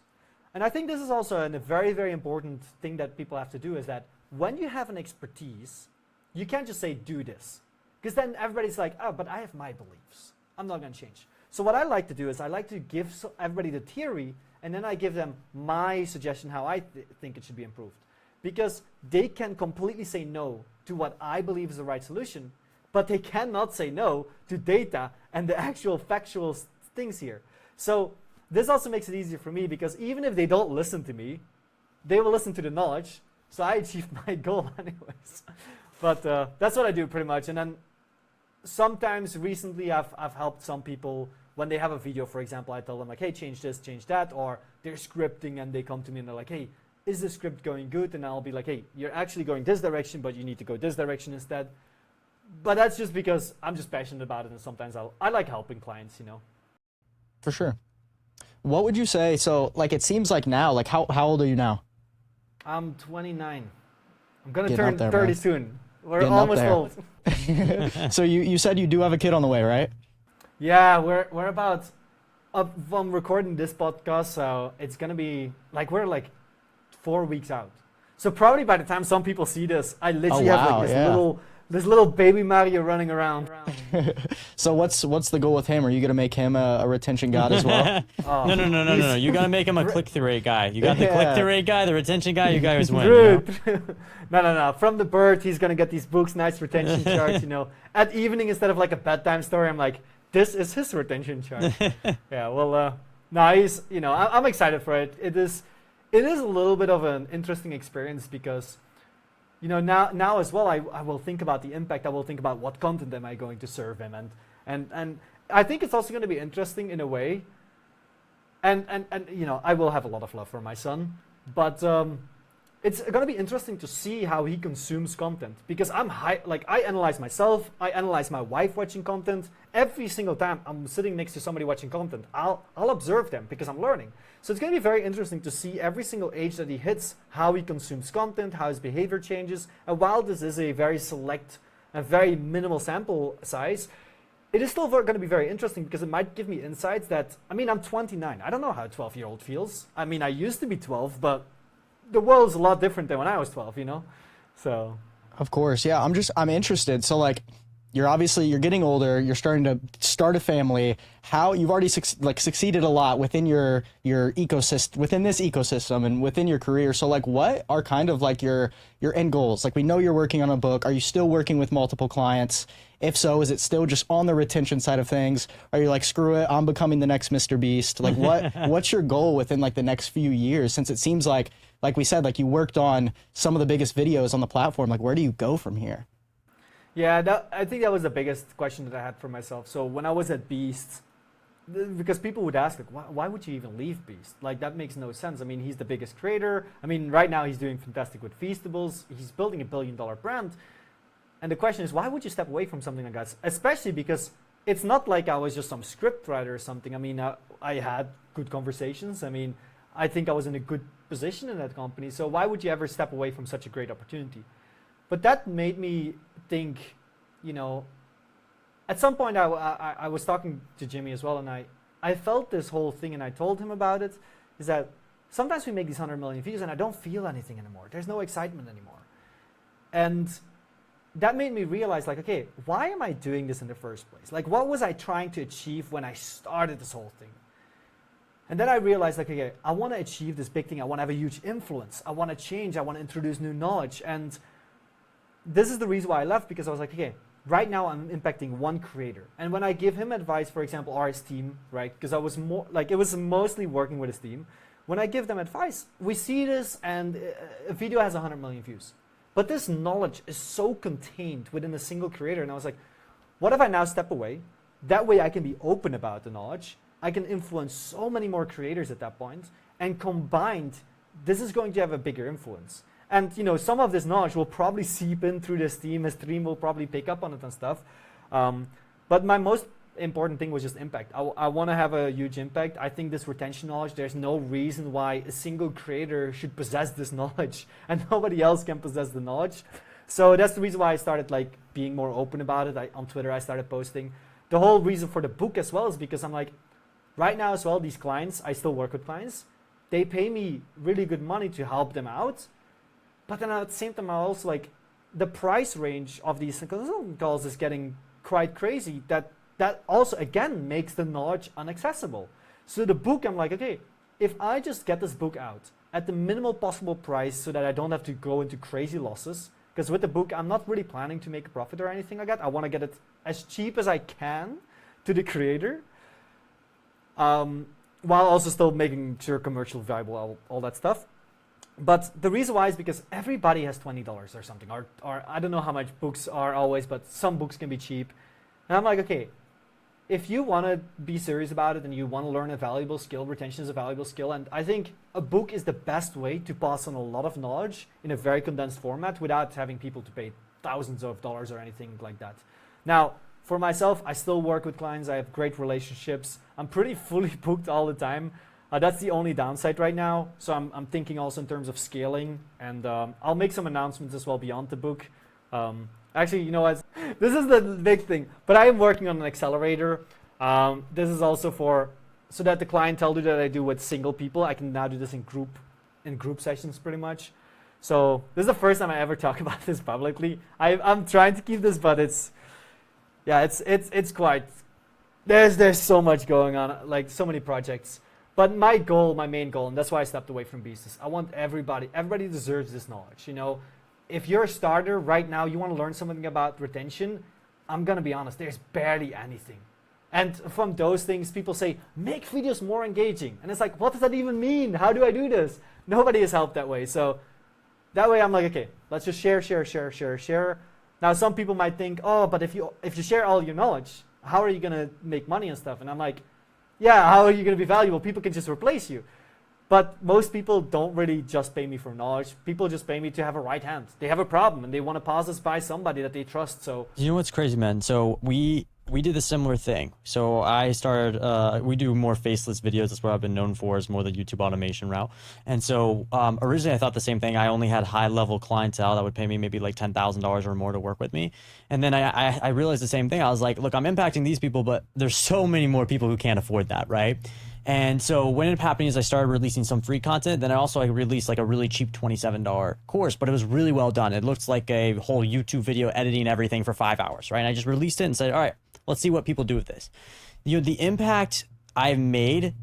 And I think this is also a very, very important thing that people have to do, is that when you have an expertise, you can't just say, do this. Because then everybody's like, oh, but I have my beliefs. I'm not going to change. So what I like to do is I like to give everybody the theory, and then I give them my suggestion how I think it should be improved. Because they can completely say no to what I believe is the right solution, but they cannot say no to data and the actual factual things here. So this also makes it easier for me, because even if they don't listen to me, they will listen to the knowledge, so I achieved my goal anyways. But that's what I do pretty much. And then sometimes recently I've helped some people when they have a video, for example. I tell them like, hey, change this, change that, or they're scripting and they come to me and they're like, hey, is the script going good? And I'll be like, hey, you're actually going this direction, but you need to go this direction instead. But that's just because I'm just passionate about it, and sometimes I like helping clients, you know. For sure. What would you say? So like, it seems like now, like how old are you now? I'm 29. I'm gonna Getting turn up there, 30 man. soon. We're Getting up almost there. old. So you said you do have a kid on the way, right? Yeah, we're about up from recording this podcast, so it's gonna be like we're like 4 weeks out. So probably by the time some people see this, I literally have like this little baby Mario running around. So what's the goal with him? Are you gonna make him a retention god as well? No. You gotta make him a click-through rate guy. You got the click-through rate guy, the retention guy. You guys win. True. No. From the birth, he's gonna get these books, nice retention charts. You know, at evening instead of like a bedtime story, I'm like, this is his retention chart. Yeah. Well, no, he's. You know, I'm excited for it. It is a little bit of an interesting experience, because, you know, now as well, I will think about the impact. I will think about what content am I going to serve him, and I think it's also going to be interesting in a way. And you know, I will have a lot of love for my son, but it's going to be interesting to see how he consumes content, because I analyze myself, I analyze my wife watching content. Every single time I'm sitting next to somebody watching content, I'll observe them, because I'm learning. So it's going to be very interesting to see every single age that he hits, how he consumes content, how his behavior changes. And while this is a very select and very minimal sample size, it is still going to be very interesting, because it might give me insights that, I mean, I'm 29. I don't know how a 12-year-old feels. I mean, I used to be 12, but the world's a lot different than when I was 12, you know? So. Of course, yeah. I'm interested. So like, you're getting older. You're starting to start a family. How you've already succeeded a lot within your ecosystem, within this ecosystem, and within your career. So like, what are kind of like your end goals? Like, we know you're working on a book. Are you still working with multiple clients? If so, is it still just on the retention side of things? Are you like, screw it, I'm becoming the next MrBeast? Like, what's your goal within like the next few years? Since it seems like we said, like, you worked on some of the biggest videos on the platform. Like, where do you go from here? Yeah, I think that was the biggest question that I had for myself. So when I was at Beast, because people would ask, like, why would you even leave Beast? Like, that makes no sense. I mean, he's the biggest creator. I mean, right now he's doing fantastic with Feastables. He's building $1 billion brand. And the question is, why would you step away from something like that? Especially because it's not like I was just some script writer or something. I mean, I had good conversations. I mean, I think I was in a good position in that company. So why would you ever step away from such a great opportunity? But that made me think, you know, at some point I was talking to Jimmy as well, and I felt this whole thing, and I told him about it, is that sometimes we make these 100 million views and I don't feel anything anymore. There's no excitement anymore. And that made me realize, like, okay, why am I doing this in the first place? Like, what was I trying to achieve when I started this whole thing? And then I realized, like, okay, I want to achieve this big thing. I want to have a huge influence. I want to change. I want to introduce new knowledge. And this is the reason why I left, because I was like, okay, right now I'm impacting one creator. And when I give him advice, for example, or his team, right? Because I was more like, it was mostly working with his team. When I give them advice, we see this and a video has 100 million views. But this knowledge is so contained within a single creator. And I was like, what if I now step away? That way I can be open about the knowledge. I can influence so many more creators at that point. And combined, this is going to have a bigger influence. And you know, some of this knowledge will probably seep in through this team. His team will probably pick up on it and stuff. But my most important thing was just impact. I want to have a huge impact. I think this retention knowledge, there's no reason why a single creator should possess this knowledge and nobody else can possess the knowledge. So that's the reason why I started like being more open about it. On Twitter, I started posting. The whole reason for the book as well is because I'm like, right now as well, these clients, I still work with clients. They pay me really good money to help them out. But then at the same time, I also like the price range of these consultant calls is getting quite crazy. That also, again, makes the knowledge inaccessible. So the book, I'm like, okay, if I just get this book out at the minimal possible price so that I don't have to go into crazy losses, because with the book, I'm not really planning to make a profit or anything like that. I want to get it as cheap as I can to the creator, while also still making sure commercial viable, all that stuff. But the reason why is because everybody has $20 or something, or I don't know how much books are always, but some books can be cheap. And I'm like, okay, if you want to be serious about it and you want to learn a valuable skill, retention is a valuable skill. And I think a book is the best way to pass on a lot of knowledge in a very condensed format without having people to pay thousands of dollars or anything like that. Now, for myself, I still work with clients. I have great relationships. I'm pretty fully booked all the time. That's the only downside right now. So I'm thinking also in terms of scaling. And I'll make some announcements as well beyond the book. Actually, you know what? This is the big thing. But I am working on an accelerator. This is also so that the clientele that I do with single people, I can now do this in group sessions pretty much. So this is the first time I ever talk about this publicly. I'm trying to keep this, but it's quite, there's so much going on, like so many projects. But my main goal, and that's why I stepped away from Beast, is I want everybody deserves this knowledge, you know. If you're a starter right now, you want to learn something about retention, I'm going to be honest, there's barely anything. And from those things, people say, make videos more engaging. And it's like, what does that even mean? How do I do this? Nobody has helped that way. So that way I'm like, okay, let's just share. Now, some people might think, oh, but if you share all your knowledge, how are you going to make money and stuff? And I'm like, yeah, how are you going to be valuable? People can just replace you. But most people don't really just pay me for knowledge. People just pay me to have a right hand. They have a problem and they want to pass this by somebody that they trust. So you know what's crazy, man? So we did a similar thing. So I started, we do more faceless videos. That's what I've been known for, is more the YouTube automation route. And so originally I thought the same thing. I only had high level clientele that would pay me maybe like $10,000 or more to work with me. And then I realized the same thing. I was like, look, I'm impacting these people, but there's so many more people who can't afford that, right? And so what ended up happening is I started releasing some free content. Then I released like a really cheap $27 course, but it was really well done. It looks like a whole YouTube video editing everything for 5 hours, right? And I just released it and said, all right, let's see what people do with this. You know, the impact I've made,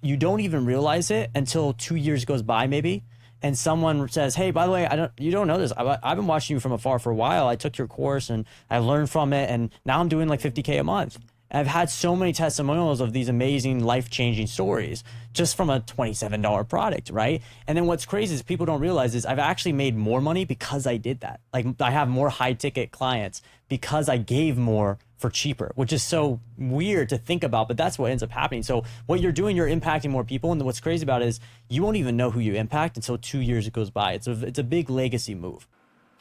you don't even realize it until 2 years goes by maybe. And someone says, hey, by the way, you don't know this. I've been watching you from afar for a while. I took your course and I learned from it. And now I'm doing like $50K a month. I've had so many testimonials of these amazing life-changing stories just from a $27 product, right? And then what's crazy is people don't realize is I've actually made more money because I did that. Like I have more high-ticket clients because I gave more for cheaper, which is so weird to think about, but that's what ends up happening. So what you're doing, you're impacting more people. And what's crazy about it is you won't even know who you impact until 2 years goes by. It's a big legacy move.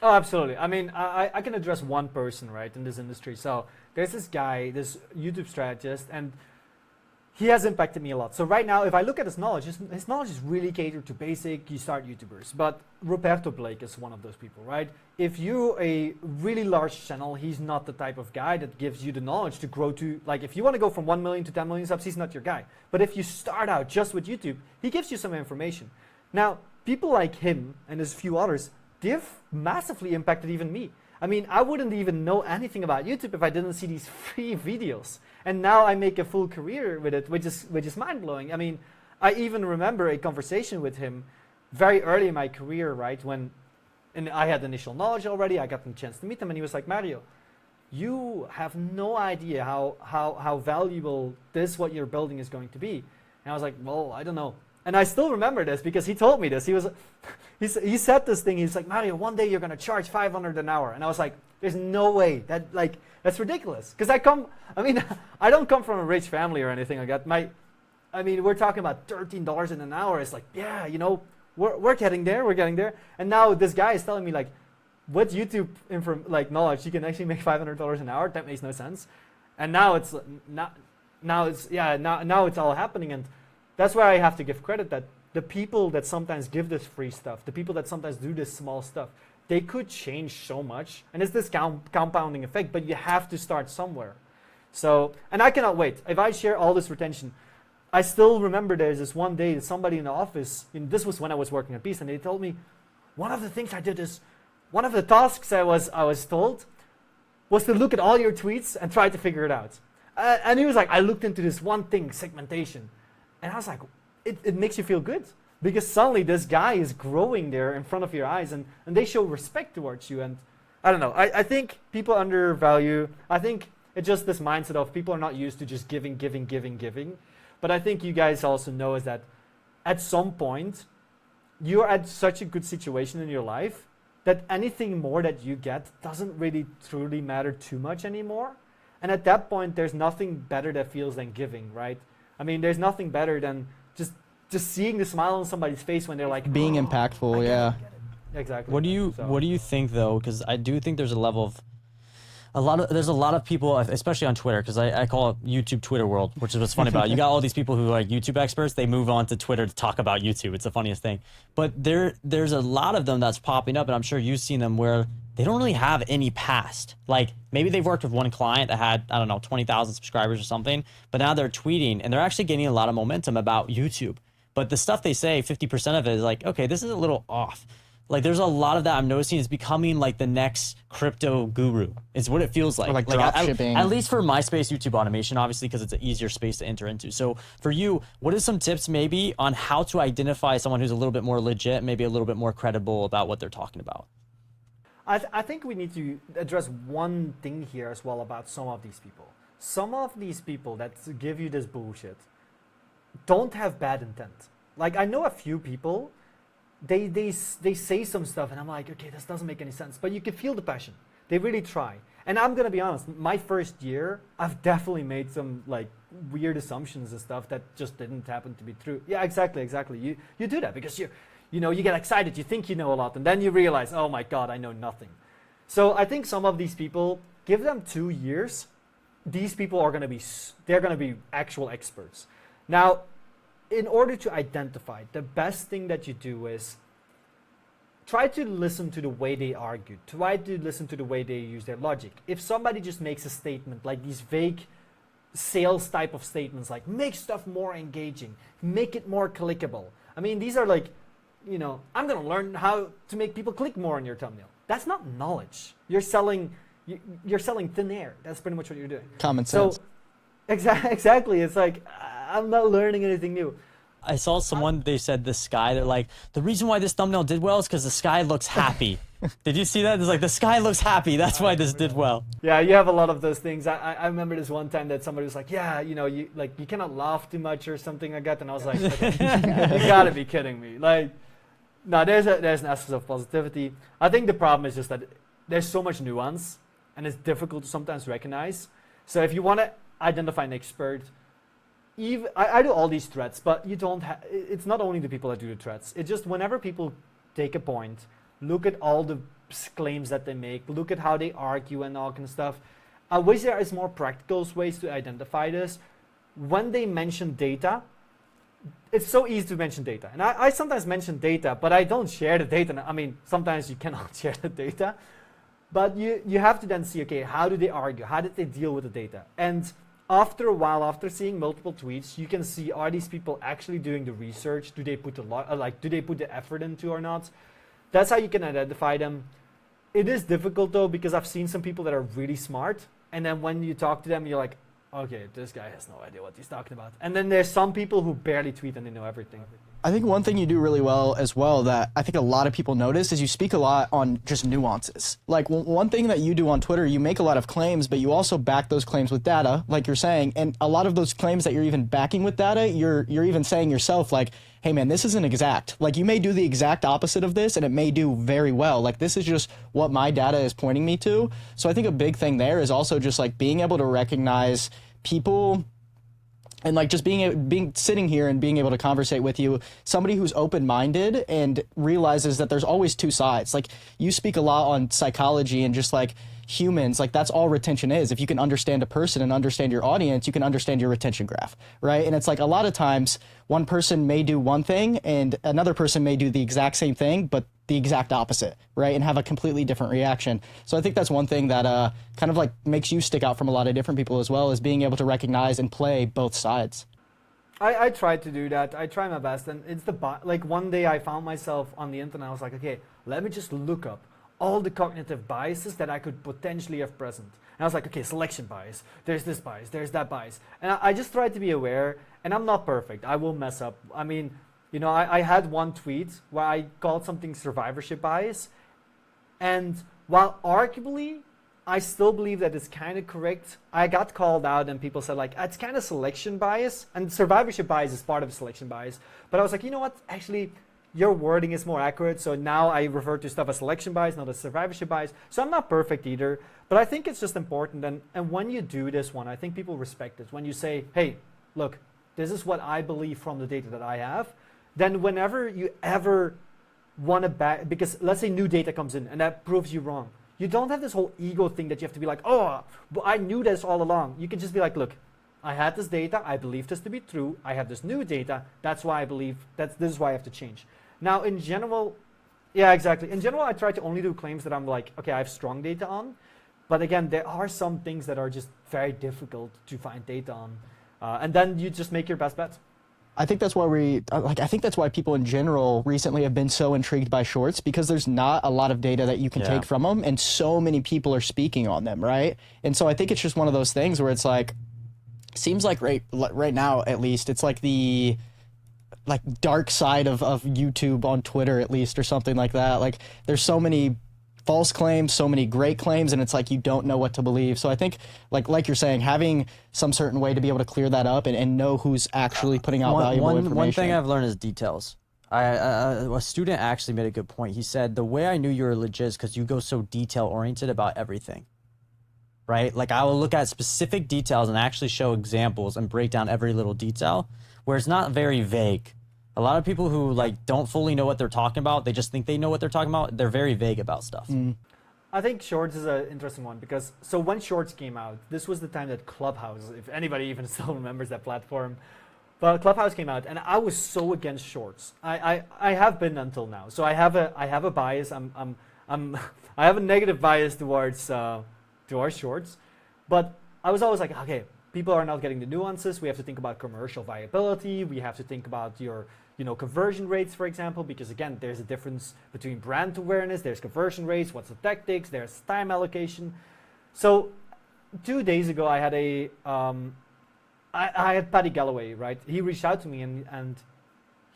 Oh, absolutely. I mean, I can address one person, right, in this industry. So there's this guy, this YouTube strategist, and he has impacted me a lot. So right now, if I look at his knowledge is really catered to basic, you start YouTubers. But Roberto Blake is one of those people, right? If you're a really large channel, he's not the type of guy that gives you the knowledge to grow to, like if you want to go from 1 million to 10 million subs, he's not your guy. But if you start out just with YouTube, he gives you some information. Now, people like him and there's a few others, they've massively impacted even me. I mean, I wouldn't even know anything about YouTube if I didn't see these free videos. And now I make a full career with it, which is mind-blowing. I mean, I even remember a conversation with him very early in my career, right, when and I had initial knowledge already. I got the chance to meet him, and he was like, Mario, you have no idea how valuable what you're building is going to be. And I was like, well, I don't know. And I still remember this because he told me this. He said this thing. He's like, Mario, one day you're going to charge $500 an hour. And I was like, there's no way. That's ridiculous. Because I don't come from a rich family or anything like that. We're talking about $13 an hour. It's like, yeah, we're getting there. We're getting there. And now this guy is telling me like, with YouTube knowledge, you can actually make $500 an hour. That makes no sense. And now it's all happening. And that's where I have to give credit that the people that sometimes give this free stuff, the people that sometimes do this small stuff, they could change so much. And it's this compounding effect, but you have to start somewhere. So, and I cannot wait. If I share all this retention, I still remember there's this one day that somebody in the office, this was when I was working at Beast, and they told me, one of the things I did is, one of the tasks I was told was to look at all your tweets and try to figure it out. And he was like, I looked into this one thing, segmentation. And I was like, it makes you feel good. Because suddenly this guy is growing there in front of your eyes and they show respect towards you. And I don't know, I think people undervalue, I think it's just this mindset of people are not used to just giving. But I think you guys also know is that at some point, you're at such a good situation in your life that anything more that you get doesn't really truly matter too much anymore. And at that point, there's nothing better that feels than giving, right? There's nothing better than just seeing the smile on somebody's face when they're like being impactful. Yeah, exactly. What do you think though? Because I do think there's a level of there's a lot of people, especially on Twitter, because I call it YouTube Twitter world, which is what's funny about it. You got all these people who are like YouTube experts, they move on to Twitter to talk about YouTube. It's the funniest thing. But there's a lot of them that's popping up, and I'm sure you've seen them, where they don't really have any past. Like, maybe they've worked with one client that had, 20,000 subscribers or something, but now they're tweeting, and they're actually gaining a lot of momentum about YouTube. But the stuff they say, 50% of it is like, okay, this is a little off. Like, there's a lot of that I'm noticing is becoming like the next crypto guru. Is what it feels like. Or like drop shipping. At least for my space, YouTube automation, obviously, because it's an easier space to enter into. So for you, what are some tips maybe on how to identify someone who's a little bit more legit, maybe a little bit more credible about what they're talking about? I think we need to address one thing here as well about some of these people. Some of these people that give you this bullshit don't have bad intent. Like, I know a few people, they say some stuff and I'm like, okay, this doesn't make any sense, but you can feel the passion. They really try. And I'm gonna be honest, my first year, I've definitely made some like weird assumptions and stuff that just didn't happen to be true. Yeah, exactly. You do that because you get excited, you think you know a lot, and then you realize, oh my God, I know nothing. So I think some of these people, give them 2 years, these people are they're gonna be actual experts. Now, in order to identify, the best thing that you do is try to listen to the way they argue. Try to listen to the way they use their logic. If somebody just makes a statement, like these vague sales type of statements, like make stuff more engaging, make it more clickable. These are like, I'm going to learn how to make people click more on your thumbnail. That's not knowledge. You're selling thin air. That's pretty much what you're doing. Common sense. So, exactly. It's like, I'm not learning anything new. I saw someone, they said the sky, they're like, the reason why this thumbnail did well is because the sky looks happy. Did you see that? It's like, the sky looks happy, that's why this did well. Yeah, you have a lot of those things. I remember this one time that somebody was like, yeah, you cannot laugh too much or something like that. And I was like, okay, you gotta be kidding me. Like, no, there's an essence of positivity. I think the problem is just that there's so much nuance and it's difficult to sometimes recognize. So if you want to identify an expert, I do all these threads, but it's not only the people that do the threads. It's just whenever people take a point, look at all the claims that they make, look at how they argue and all kind of stuff. I wish there is more practical ways to identify this. When they mention data, it's so easy to mention data. And I sometimes mention data, but I don't share the data. Sometimes you cannot share the data. But you have to then see, okay, how do they argue? How did they deal with the data? And after a while, after seeing multiple tweets, you can see, are these people actually doing the research? Do they put do they put the effort into or not? That's how you can identify them. It is difficult though, because I've seen some people that are really smart, and then when you talk to them, you're like, okay, this guy has no idea what he's talking about. And then there's some people who barely tweet and they know everything. I think one thing you do really well as well that I think a lot of people notice is you speak a lot on just nuances. Like one thing that you do on Twitter, you make a lot of claims, but you also back those claims with data, like you're saying. And a lot of those claims that you're even backing with data, you're even saying yourself like, hey man, this isn't exact. Like you may do the exact opposite of this and it may do very well. Like this is just what my data is pointing me to. So I think a big thing there is also just like being able to recognize people and like just being sitting here and being able to conversate with you, somebody who's open-minded and realizes that there's always two sides. Like you speak a lot on psychology and just like humans, like that's all retention is. If you can understand a person and understand your audience, you can understand your retention graph, right? And it's like a lot of times one person may do one thing and another person may do the exact same thing, but the exact opposite, right? And have a completely different reaction. So I think that's one thing that kind of like makes you stick out from a lot of different people as well, is being able to recognize and play both sides. I try to do that. I try my best, and it's like one day I found myself on the internet. I was like, okay, let me just look up all the cognitive biases that I could potentially have present. And I was like, okay, selection bias, there's this bias, there's that bias. And I just tried to be aware, and I'm not perfect. I will mess up. I mean, you know, I had one tweet where I called something survivorship bias, and while arguably I still believe that it's kind of correct, I got called out and people said like, it's kind of selection bias, and survivorship bias is part of selection bias. But I was like, you know what, actually, your wording is more accurate, so now I refer to stuff as selection bias, not as survivorship bias. So I'm not perfect either, but I think it's just important, and when you do this one, I think people respect it. When you say, hey, look, this is what I believe from the data that I have, then whenever you ever want to because let's say new data comes in and that proves you wrong, you don't have this whole ego thing that you have to be like, oh, but I knew this all along. You can just be like, look, I had this data, I believe this to be true, I have this new data, that's why I believe, this is why I have to change. Now, in general, yeah, exactly. In general, I try to only do claims that I'm like, okay, I have strong data on. But again, there are some things that are just very difficult to find data on. And then you just make your best bets. I think that's why I think that's why people in general recently have been so intrigued by shorts, because there's not a lot of data that you can take from them, and so many people are speaking on them, right? And so I think it's just one of those things where it's like, seems like right now at least, it's like the dark side of YouTube on Twitter at least, or something like that. Like there's so many false claims, so many great claims, and it's like you don't know what to believe. So I think like you're saying, having some certain way to be able to clear that up and know who's actually putting out valuable information. One thing I've learned is details. A student actually made a good point. He said, the way I knew you were legit is because you go so detail oriented about everything. Right? Like I will look at specific details and actually show examples and break down every little detail, where it's not very vague. A lot of people who like don't fully know what they're talking about, they just think they know what they're talking about. They're very vague about stuff. I think Shorts is an interesting one because, so when Shorts came out, this was the time that Clubhouse, if anybody even still remembers that platform, but Clubhouse came out and I was so against Shorts. I have been until now. So I have a bias. I have a negative bias towards Shorts, but I was always like, okay, people are not getting the nuances. We have to think about commercial viability. We have to think about your, conversion rates, for example, because again, there's a difference between brand awareness, there's conversion rates, what's the tactics, there's time allocation. So 2 days ago, I had I had Paddy Galloway, right? He reached out to me and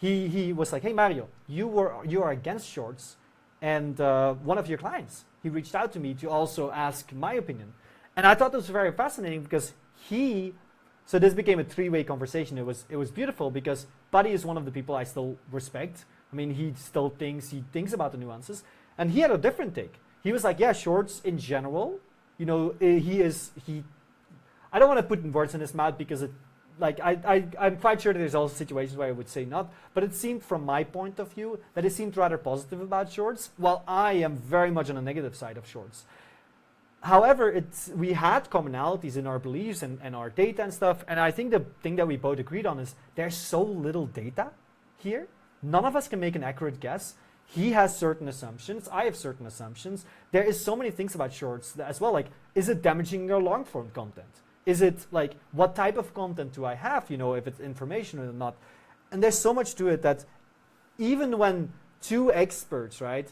he was like, hey Mario, you are against Shorts, and one of your clients, he reached out to me to also ask my opinion. And I thought this was very fascinating because so this became a three-way conversation. It was beautiful because Buddy is one of the people I still respect. I mean, he thinks about the nuances, and he had a different take. He was like, yeah, Shorts in general, I don't want to put words in his mouth because I'm quite sure that there's also situations where I would say not, but it seemed from my point of view that it seemed rather positive about Shorts, while I am very much on the negative side of Shorts. However, we had commonalities in our beliefs and our data and stuff, and I think the thing that we both agreed on is there's so little data here. None of us can make an accurate guess. He has certain assumptions. I have certain assumptions. There is so many things about Shorts as well, like, is it damaging your long-form content? Is it, like, what type of content do I have, if it's information or not? And there's so much to it that even when two experts, right,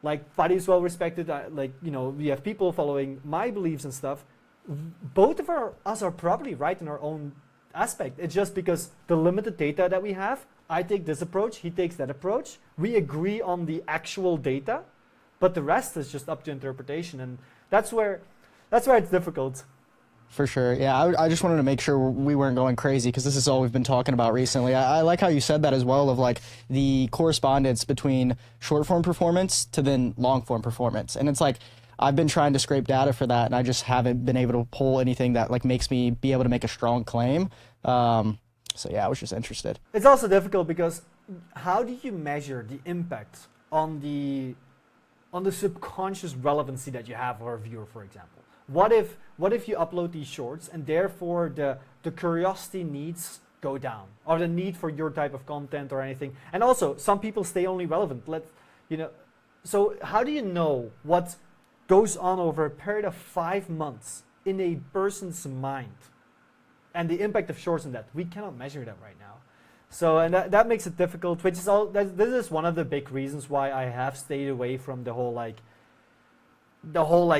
like Paddy is well respected, we have people following my beliefs and stuff, both of us are probably right in our own aspect. It's just because the limited data that we have I take this approach, he takes that approach. We agree on the actual data, but the rest is just up to interpretation, and that's where it's difficult. For sure. Yeah, I just wanted to make sure we weren't going crazy because this is all we've been talking about recently. I like how you said that as well, of like the correspondence between short form performance to then long form performance. And it's like, I've been trying to scrape data for that and I just haven't been able to pull anything that like makes me be able to make a strong claim. So yeah, I was just interested. It's also difficult because how do you measure the impact on the subconscious relevancy that you have for a viewer, for example? What if you upload these shorts and therefore the curiosity needs go down, or the need for your type of content or anything? And also, some people stay only relevant. So how do you know what goes on over a period of 5 months in a person's mind, and the impact of shorts on that? We cannot measure that right now. So, and that makes it difficult. Which is this is one of the big reasons why I have stayed away from the whole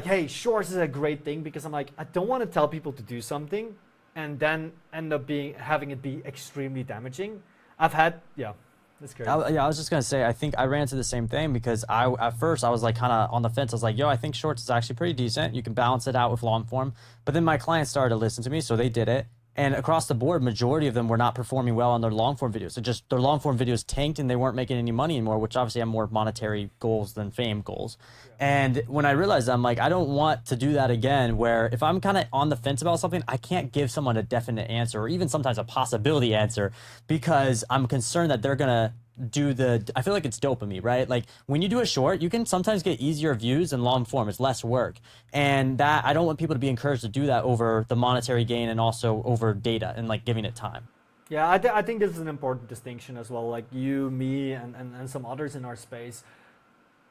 hey, shorts is a great thing, because I'm like, I don't want to tell people to do something and then end up having it be extremely damaging. That's crazy. I was just gonna say, I think I ran into the same thing because at first I was like kind of on the fence. I was like, yo, I think shorts is actually pretty decent. You can balance it out with long form. But then my clients started to listen to me, so they did it. And across the board, majority of them were not performing well on their long form videos. So just their long form videos tanked and they weren't making any money anymore, which obviously have more monetary goals than fame goals. Yeah. And when I realized that, I'm like, I don't want to do that again, where if I'm kind of on the fence about something, I can't give someone a definite answer or even sometimes a possibility answer, because I'm concerned that they're going to I feel like it's dopamine, right? Like when you do a short, you can sometimes get easier views than long form. It's less work. And that I don't want people to be encouraged to do that over the monetary gain and also over data and like giving it time. Yeah, I think this is an important distinction as well. Like you, me, and some others in our space,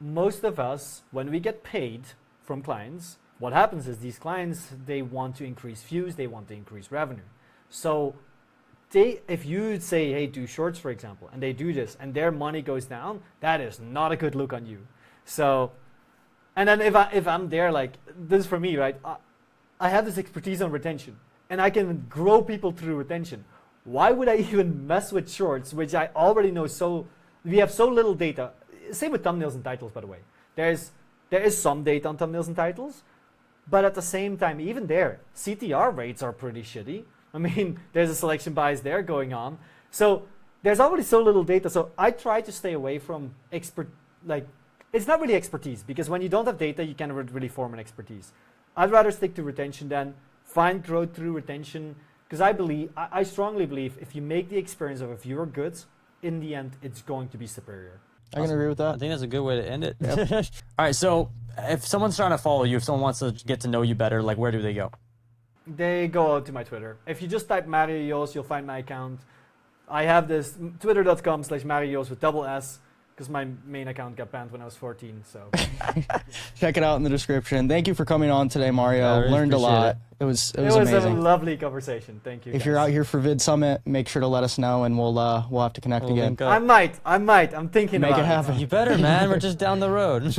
most of us, when we get paid from clients, what happens is these clients, they want to increase views, they want to increase revenue. So if you say, hey, do shorts, for example, and they do this and their money goes down, that is not a good look on you. So, and then if I'm there, like this is for me, right? I have this expertise on retention and I can grow people through retention. Why would I even mess with shorts, which I already know we have so little data? Same with thumbnails and titles, by the way. There is some data on thumbnails and titles, but at the same time, even there, CTR rates are pretty shitty. I mean, there's a selection bias there going on. So there's already so little data. So I try to stay away from it's not really expertise, because when you don't have data, you can't really form an expertise. I'd rather stick to retention than find growth through retention, because I strongly believe if you make the experience of a viewer good, in the end, it's going to be superior. I can agree with that. I think that's a good way to end it. Yep. All right, so if someone's trying to follow you, if someone wants to get to know you better, like where do they go? They go out to my Twitter. If you just type Mario Joos, you'll find my account. I have this twitter.com/Mario Joos with double S, because my main account got banned when I was 14. So check it out in the description. Thank you for coming on today, Mario. I really Learned a lot. It was a amazing. lovely conversation. Thank you. If guys. you're out here for Vid Summit, make sure to let us know, and we'll have to connect again. I might. I'm thinking Make about it happen. You better, man. We're just down the road.